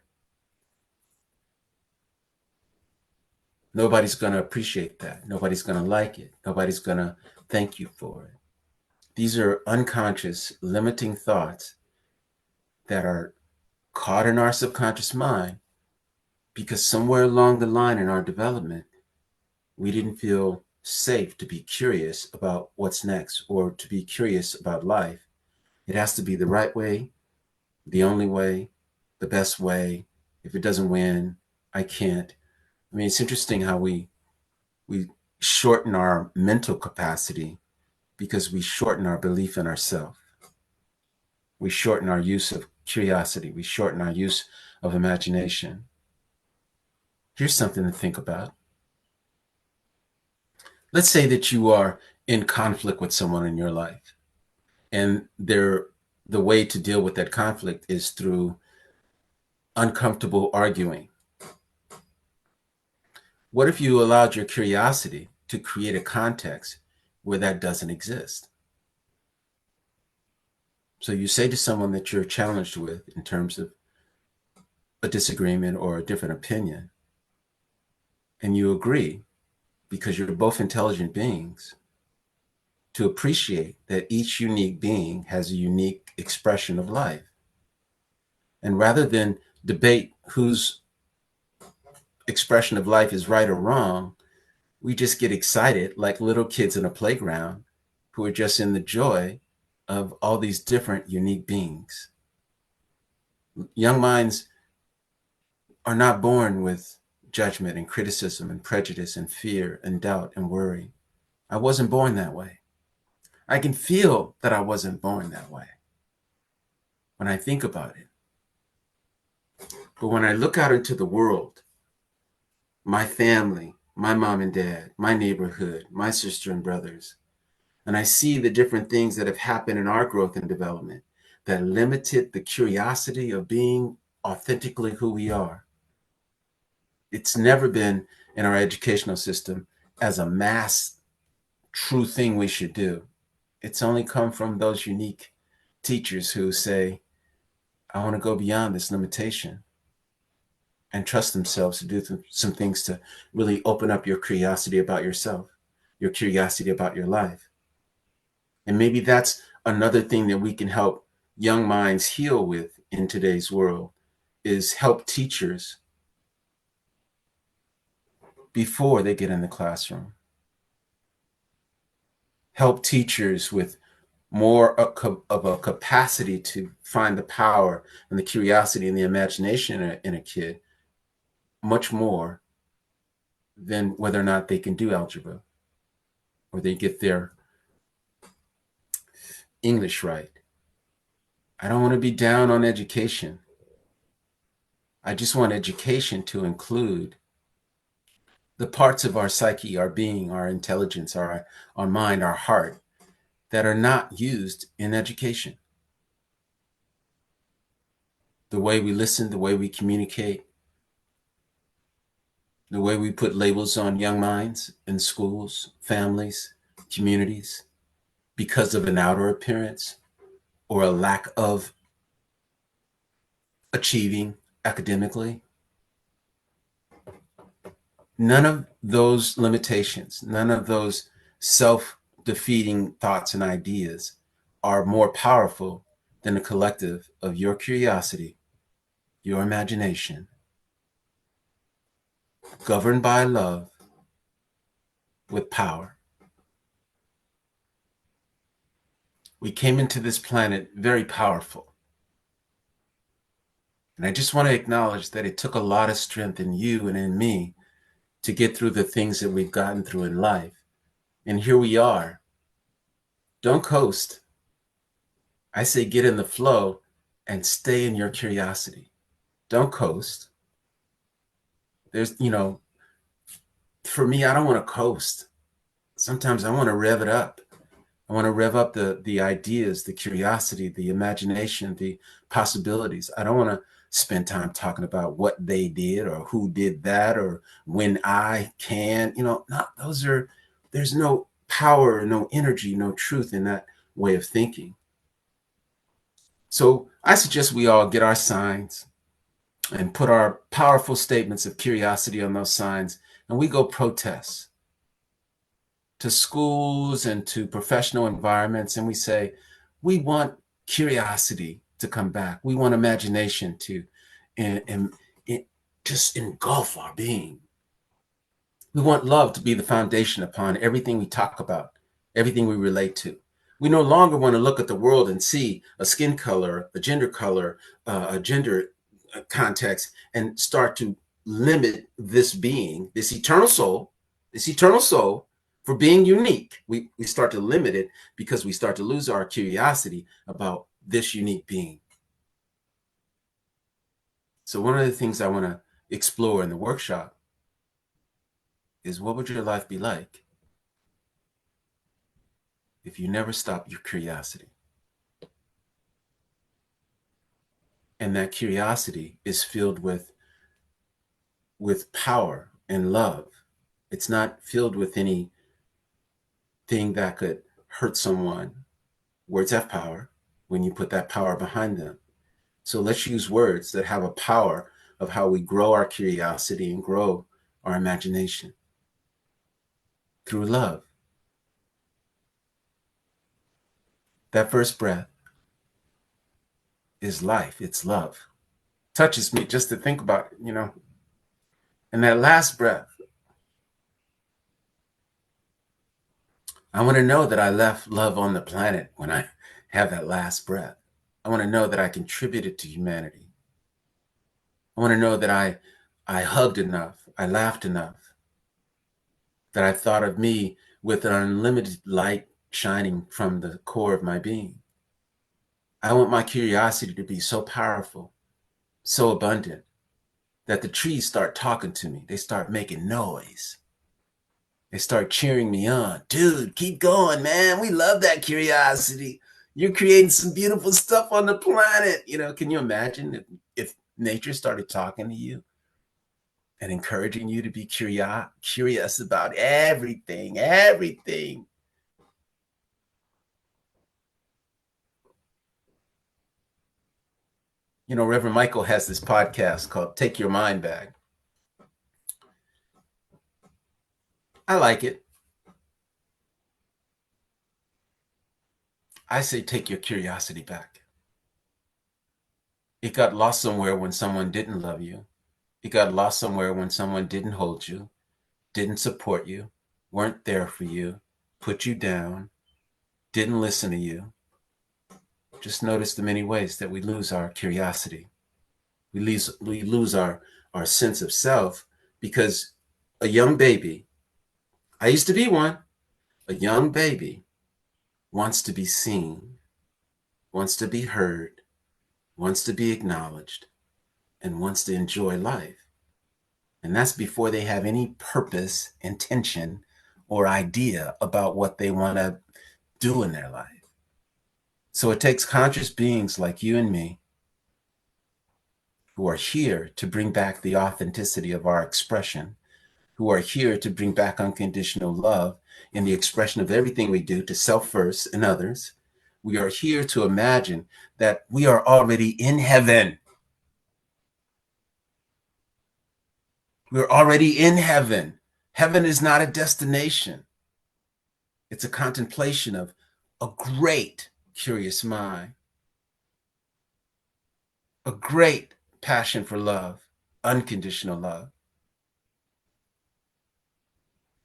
nobody's going to appreciate that, nobody's going to like it, nobody's going to thank you for it? These are unconscious, limiting thoughts that are caught in our subconscious mind because somewhere along the line in our development, we didn't feel safe to be curious about what's next or to be curious about life. It has to be the right way, the only way, the best way. If it doesn't win, I can't. I mean, it's interesting how we shorten our mental capacity because we shorten our belief in ourselves. We shorten our use of curiosity. We shorten our use of imagination. Here's something to think about. Let's say that you are in conflict with someone in your life, and the way to deal with that conflict is through uncomfortable arguing. What if you allowed your curiosity to create a context where that doesn't exist? So you say to someone that you're challenged with in terms of a disagreement or a different opinion, and you agree, because you're both intelligent beings, to appreciate that each unique being has a unique expression of life. And rather than debate whose expression of life is right or wrong, we just get excited like little kids in a playground who are just in the joy of all these different unique beings. Young minds are not born with judgment and criticism and prejudice and fear and doubt and worry. I wasn't born that way. I can feel that I wasn't born that way when I think about it. But when I look out into the world, my family, my mom and dad, my neighborhood, my sister and brothers, and I see the different things that have happened in our growth and development that limited the curiosity of being authentically who we are. It's never been in our educational system as a mass true thing we should do. It's only come from those unique teachers who say, I want to go beyond this limitation, and trust themselves to do some things to really open up your curiosity about yourself, your curiosity about your life. And maybe that's another thing that we can help young minds heal with in today's world, is help teachers before they get in the classroom. Help teachers with more of a capacity to find the power and the curiosity and the imagination in a kid, much more than whether or not they can do algebra or they get their English right. I don't want to be down on education. I just want education to include the parts of our psyche, our being, our intelligence, our mind, our heart that are not used in education. The way we listen, the way we communicate, the way we put labels on young minds in schools, families, communities, because of an outer appearance or a lack of achieving academically. None of those limitations, none of those self-defeating thoughts and ideas are more powerful than the collective of your curiosity, your imagination, governed by love with power. We came into this planet very powerful. And I just want to acknowledge that it took a lot of strength in you and in me to get through the things that we've gotten through in life. And here we are. Don't coast. I say get in the flow and stay in your curiosity. Don't coast. There's, for me, I don't want to coast. Sometimes I want to rev it up. I want to rev up the ideas, the curiosity, the imagination, the possibilities. I don't want to spend time talking about what they did or who did that or when I can, not there's no power, no energy, no truth in that way of thinking. So I suggest we all get our signs and put our powerful statements of curiosity on those signs, and we go protest to schools and to professional environments, and we say, we want curiosity to come back. We want imagination to and just engulf our being. We want love to be the foundation upon everything we talk about, everything we relate to. We no longer want to look at the world and see a skin color, a gender context, and start to limit this being, this eternal soul, for being unique. We start to limit it because we start to lose our curiosity about this unique being. So one of the things I want to explore in the workshop is, what would your life be like if you never stopped your curiosity? And that curiosity is filled with power and love. It's not filled with anything that could hurt someone. Words have power when you put that power behind them. So let's use words that have a power of how we grow our curiosity and grow our imagination through love. That first breath is life. It's love. Touches me just to think about it, And that last breath, I want to know that I left love on the planet when I have that last breath. I want to know that I contributed to humanity. I want to know that I hugged enough, I laughed enough, that I thought of me with an unlimited light shining from the core of my being. I want my curiosity to be so powerful, so abundant, that the trees start talking to me. They start making noise. They start cheering me on. Dude, keep going, man. We love that curiosity. You're creating some beautiful stuff on the planet. You know, can you imagine if nature started talking to you and encouraging you to be curious about everything, everything? You know, Reverend Michael has this podcast called Take Your Mind Back. I like it. I say take your curiosity back. It got lost somewhere when someone didn't love you. It got lost somewhere when someone didn't hold you, didn't support you, weren't there for you, put you down, didn't listen to you. Just notice the many ways that we lose our curiosity. We lose our sense of self because a young baby, I used to be one, a young baby wants to be seen, wants to be heard, wants to be acknowledged, and wants to enjoy life. And that's before they have any purpose, intention, or idea about what they want to do in their life. So it takes conscious beings like you and me who are here to bring back the authenticity of our expression, who are here to bring back unconditional love in the expression of everything we do to self first and others. We are here to imagine that we are already in heaven. We're already in heaven. Heaven is not a destination. It's a contemplation of a great curious mind, a great passion for love, unconditional love,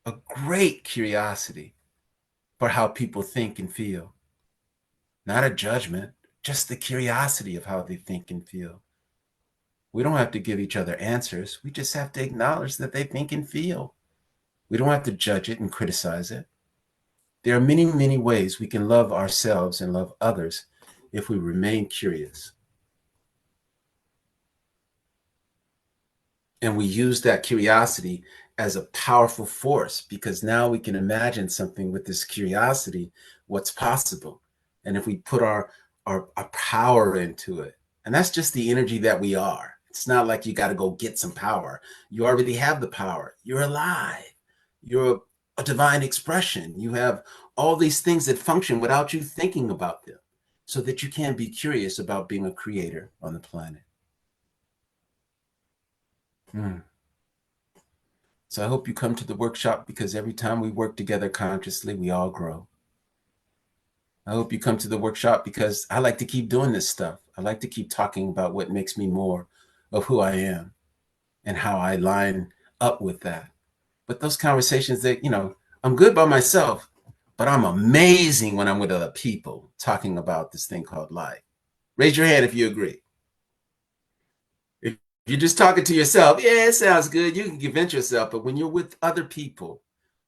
a great curiosity for how people think and feel. Not a judgment, just the curiosity of how they think and feel. We don't have to give each other answers. We just have to acknowledge that they think and feel. We don't have to judge it and criticize it. There are many, many ways we can love ourselves and love others if we remain curious. And we use that curiosity as a powerful force because now we can imagine something with this curiosity, what's possible. And if we put our power into it, and that's just the energy that we are. It's not like you got to go get some power. You already have the power. You're alive. You're a divine expression. You have all these things that function without you thinking about them so that you can be curious about being a creator on the planet. So I hope you come to the workshop because every time we work together consciously, we all grow. I hope you come to the workshop because I like to keep doing this stuff. I like to keep talking about what makes me more of who I am and how I line up with that. But those conversations that, I'm good by myself, but I'm amazing when I'm with other people talking about this thing called life. Raise your hand if you agree. If you're just talking to yourself, yeah, it sounds good. You can convince yourself. But when you're with other people,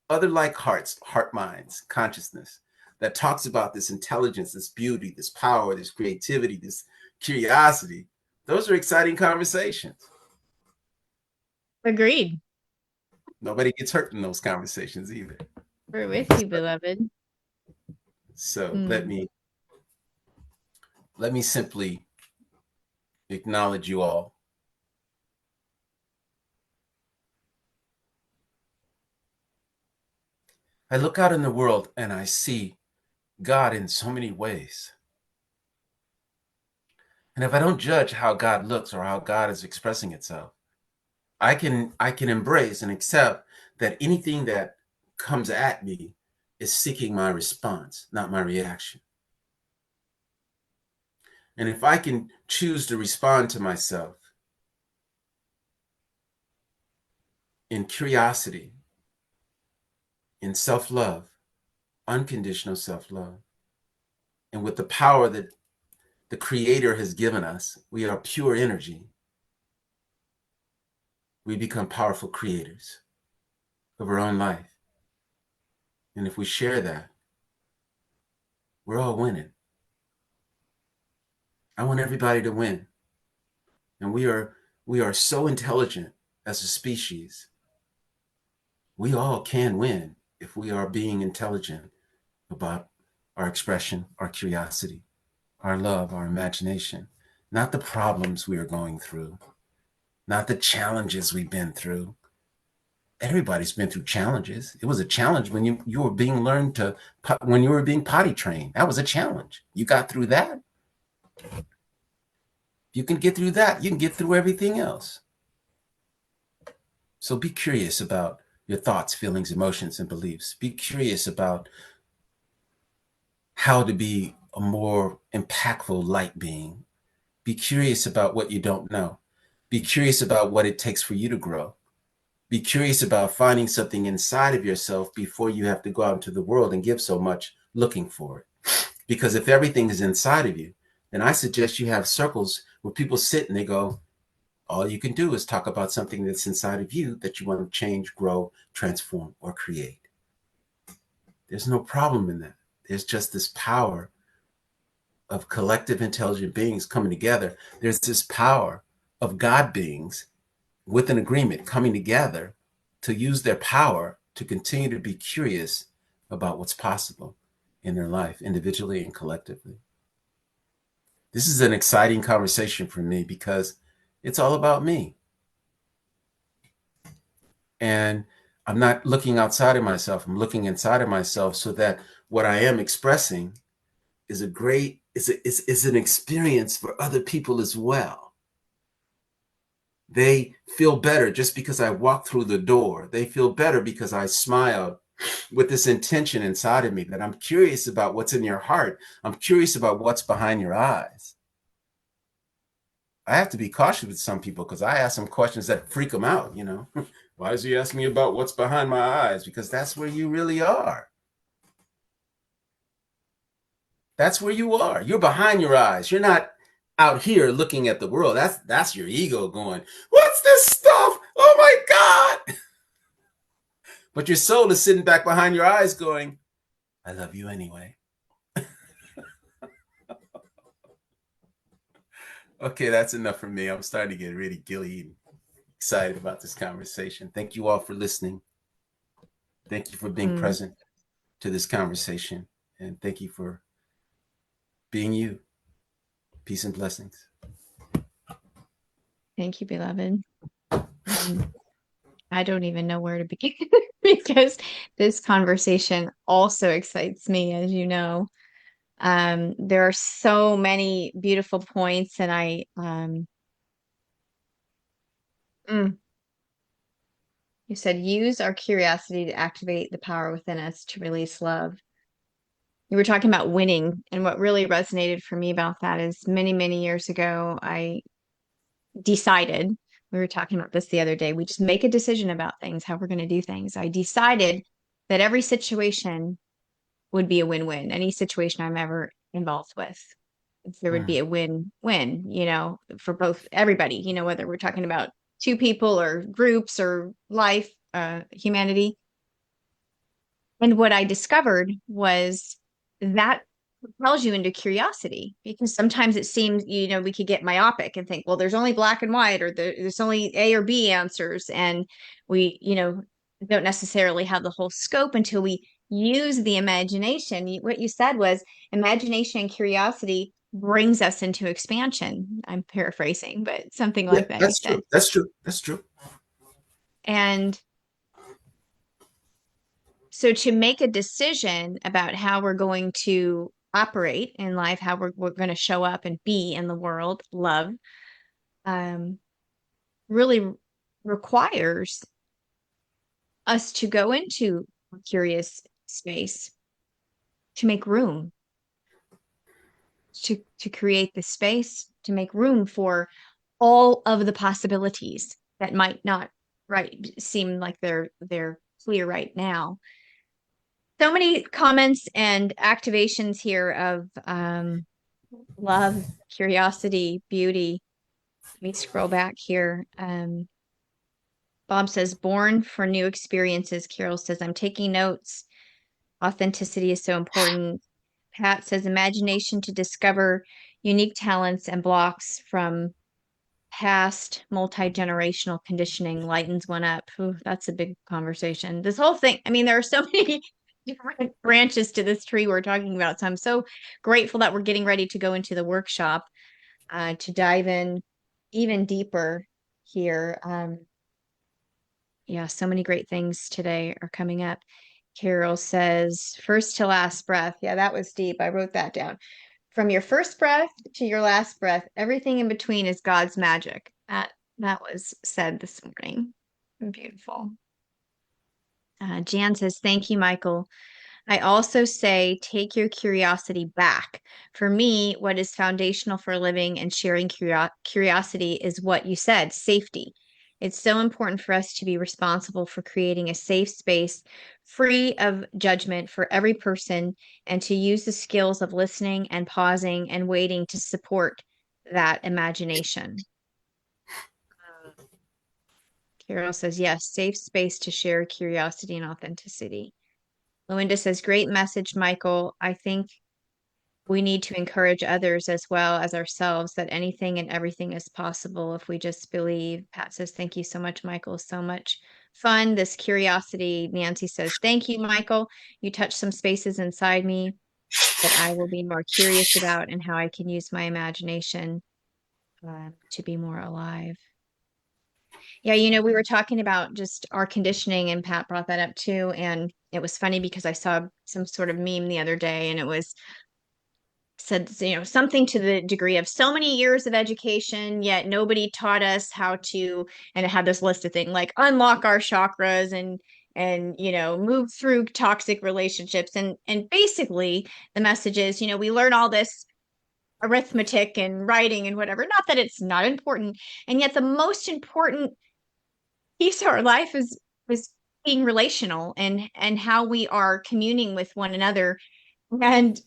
other like hearts, heart minds, consciousness that talks about this intelligence, this beauty, this power, this creativity, this curiosity, those are exciting conversations. Agreed. Nobody gets hurt in those conversations either. We're with you, beloved. So let me simply acknowledge you all. I look out in the world and I see God in so many ways. And if I don't judge how God looks or how God is expressing itself, I can embrace and accept that anything that comes at me is seeking my response, not my reaction. And if I can choose to respond to myself in curiosity, in self-love, unconditional self-love, and with the power that the Creator has given us, we are pure energy. We become powerful creators of our own life. And if we share that, we're all winning. I want everybody to win. And we are We are so intelligent as a species. We all can win if we are being intelligent about our expression, our curiosity, our love, our imagination, not the problems we are going through, not the challenges we've been through. Everybody's been through challenges. It was a challenge when you were being learned to, when you were being potty trained. That was a challenge. You got through that. You can get through that. You can get through everything else. So be curious about your thoughts, feelings, emotions, and beliefs. Be curious about how to be a more impactful light being. Be curious about what you don't know. Be curious about what it takes for you to grow. Be curious about finding something inside of yourself before you have to go out into the world and give so much looking for it. Because if everything is inside of you, then I suggest you have circles where people sit and they go, all you can do is talk about something that's inside of you that you want to change, grow, transform, or create. There's no problem in that. There's just this power of collective intelligent beings coming together. There's this power of God beings with an agreement coming together to use their power to continue to be curious about what's possible in their life, individually and collectively. This is an exciting conversation for me because it's all about me. And I'm not looking outside of myself. I'm looking inside of myself so that what I am expressing is is an experience for other people as well. They feel better just because I walked through the door. They feel better because I smiled with this intention inside of me that I'm curious about what's in your heart. I'm curious about what's behind your eyes. I have to be cautious with some people because I ask them questions that freak them out, you know. Why does he ask me about what's behind my eyes? Because that's where you really are. That's where you are. You're behind your eyes. You're not out here looking at the world. That's your ego going, what's this stuff? Oh my God. But your soul is sitting back behind your eyes going, I love you anyway. Okay, that's enough for me. I'm starting to get really gilly and excited about this conversation. Thank you all for listening. Thank you for being present to this conversation. And thank you for being you. Peace and blessings. Thank you, beloved. I don't even know where to begin because this conversation also excites me, as you know. There are so many beautiful points, and you said use our curiosity to activate the power within us to release love. You were talking about winning, and what really resonated for me about that is many, many years ago, I decided, we were talking about this the other day, we just make a decision about things, how we're going to do things. I decided that every situation would be a win-win. Any situation I'm ever involved with, there would be a win-win, you know, for both everybody, you know, whether we're talking about two people or groups or life, humanity. And what I discovered was that propels you into curiosity, because sometimes it seems, you know, we could get myopic and think, well, there's only black and white, or there's only A or B answers. And we, you know, don't necessarily have the whole scope until we use the imagination. What you said was imagination and curiosity brings us into expansion. I'm paraphrasing, but something Yeah, like that you that's said. true. That's true. That's true. And so to make a decision about how we're going to operate in life, how we're going to show up and be in the world, love, really requires us to go into a curious space, to make room, to create the space, to make room for all of the possibilities that might not seem like they're clear right now. So many comments and activations here of love, curiosity, beauty. Let me scroll back here. Bob says, born for new experiences. Carol says, I'm taking notes. Authenticity is so important. Pat says, imagination to discover unique talents and blocks from past multi-generational conditioning lightens one up. Ooh, that's a big conversation. This whole thing, I mean, there are so many different branches to this tree we're talking about. So I'm so grateful that we're getting ready to go into the workshop to dive in even deeper here. Yeah, so many great things today are coming up. Carol says, first to last breath. Yeah, that was deep. I wrote that down. From your first breath to your last breath, everything in between is God's magic. That was said this morning. Beautiful. Jan says, thank you, Michael. I also say, take your curiosity back. For me, what is foundational for living and sharing curiosity is what you said, safety. It's so important for us to be responsible for creating a safe space free of judgment for every person and to use the skills of listening and pausing and waiting to support that imagination. Carol says, yes, safe space to share curiosity and authenticity. Melinda says, great message, Michael. I think we need to encourage others as well as ourselves that anything and everything is possible if we just believe. Pat says, thank you so much, Michael. So much fun. This curiosity. Nancy says, thank you, Michael. You touched some spaces inside me that I will be more curious about and how I can use my imagination to be more alive. Yeah, we were talking about just our conditioning, and Pat brought that up too. And it was funny because I saw some sort of meme the other day, and it was said, something to the degree of so many years of education, yet nobody taught us how to, and it had this list of things like unlock our chakras and move through toxic relationships. And basically the message is, we learn all this arithmetic and writing and whatever, not that it's not important. And yet the most important piece of our life is being relational and how we are communing with one another. And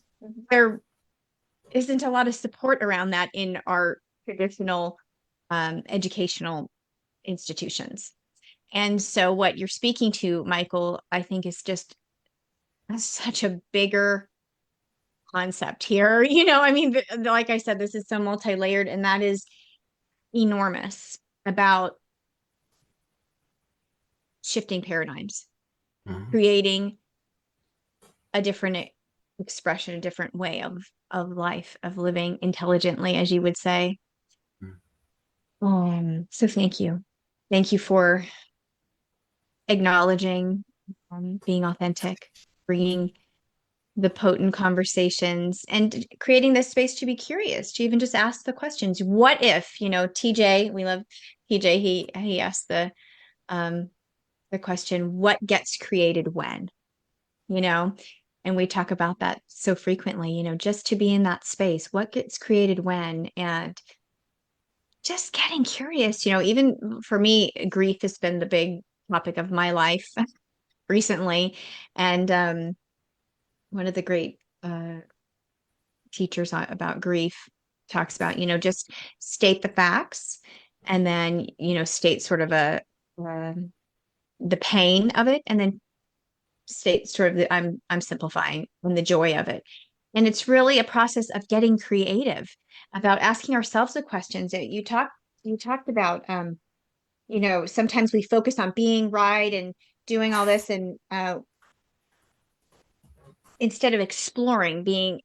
there isn't a lot of support around that in our traditional educational institutions. And so what you're speaking to, Michael, I think is just such a bigger concept here. I mean, like I said, this is so multi-layered, and that is enormous about shifting paradigms, creating a different expression, a different way of life, of living intelligently, as you would say. So thank you. Thank you for acknowledging, being authentic, bringing the potent conversations and creating this space to be curious, to even just ask the questions. What if, TJ, we love TJ, he asked the question, what gets created when, and we talk about that so frequently, just to be in that space, what gets created when, and just getting curious, even for me, grief has been the big topic of my life recently. And one of the great teachers about grief talks about, just state the facts and then, state sort of the pain of it, and then state sort of I'm simplifying, and the joy of it. And it's really a process of getting creative about asking ourselves the questions that you talked about. Sometimes we focus on being right and doing all this, and instead of exploring, being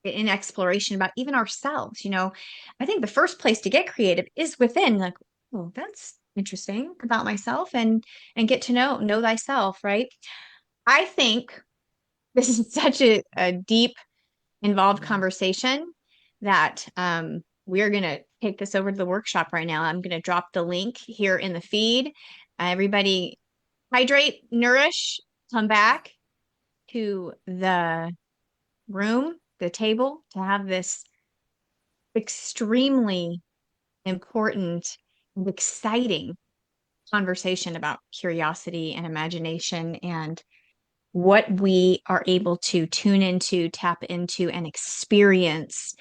in exploration about even ourselves. I think the first place to get creative is within, like, oh, that's interesting about myself, and get to know thyself, right? I think this is such a deep, involved conversation that we're going to take this over to the workshop right now. I'm going to drop the link here in the feed. Everybody hydrate, nourish, come back to the room, the table, to have this extremely important and exciting conversation about curiosity and imagination and what we are able to tune into, tap into, and experience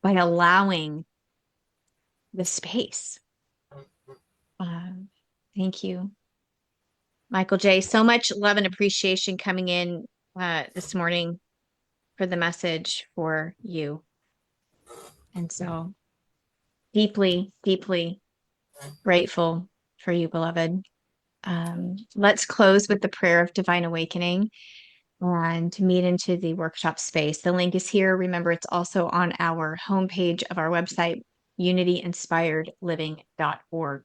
by allowing the space. Thank you, Michael J. So much love and appreciation coming in this morning for the message for you. And so Deeply, deeply grateful for you, beloved. Let's close with the prayer of divine awakening and meet into the workshop space. The link is here. Remember, it's also on our homepage of our website, unityinspiredliving.org.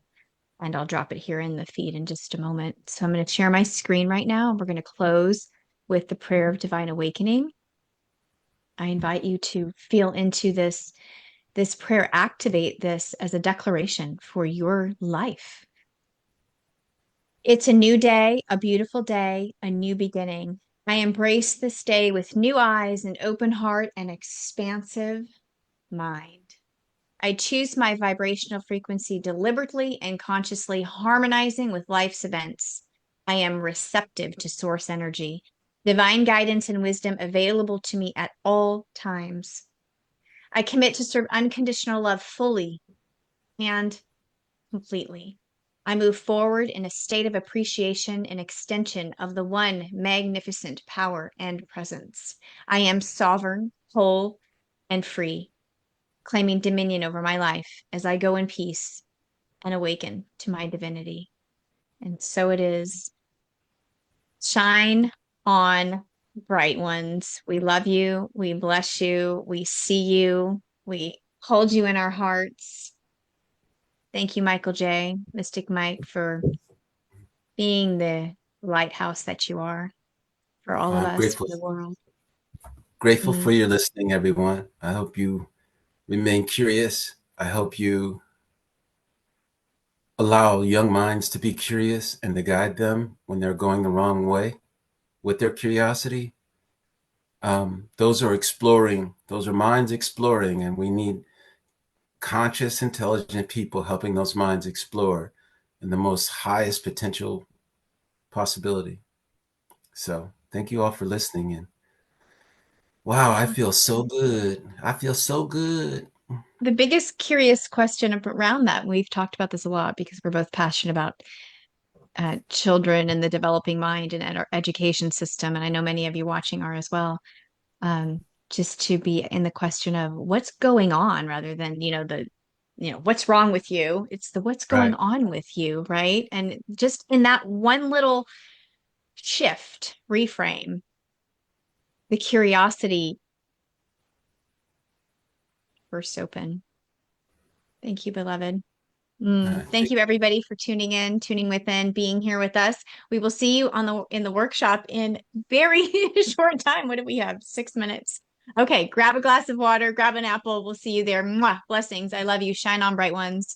And I'll drop it here in the feed in just a moment. So I'm going to share my screen right now, and we're going to close with the prayer of divine awakening. I invite you to feel into this prayer, activate this as a declaration for your life. It's a new day, a beautiful day, a new beginning. I embrace this day with new eyes, an open heart, and expansive mind. I choose my vibrational frequency deliberately and consciously, harmonizing with life's events. I am receptive to source energy, divine guidance and wisdom available to me at all times. I commit to serve unconditional love fully and completely. I move forward in a state of appreciation and extension of the one magnificent power and presence. I am sovereign, whole, and free, claiming dominion over my life as I go in peace and awaken to my divinity. And so it is. Shine on, bright ones. We love you. We bless you. We see you. We hold you in our hearts. Thank you, Michael J., Mystic Mike, for being the lighthouse that you are for all of I'm us, for grateful the world. grateful Mm. for your listening, everyone. I hope you remain curious. I hope you allow young minds to be curious and to guide them when they're going the wrong way with their curiosity. Those are exploring, those are minds exploring, and we need conscious, intelligent people helping those minds explore in the most highest potential possibility. So thank you all for listening. And wow, I feel so good. I feel so good. The biggest curious question around that, and we've talked about this a lot because we're both passionate about children and the developing mind and our education system, and I know many of you watching are as well. Um, just to be in the question of what's going on rather than, what's wrong with you. It's the what's going Right. on with you, right? And just in that one little shift, reframe, the curiosity bursts open. Thank you, beloved. Thank you, everybody, for tuning in, tuning within, being here with us. We will see you in the workshop in very short time. What do we have? 6 minutes. Okay, grab a glass of water, grab an apple. We'll see you there. Mwah, blessings. I love you. Shine on, bright ones.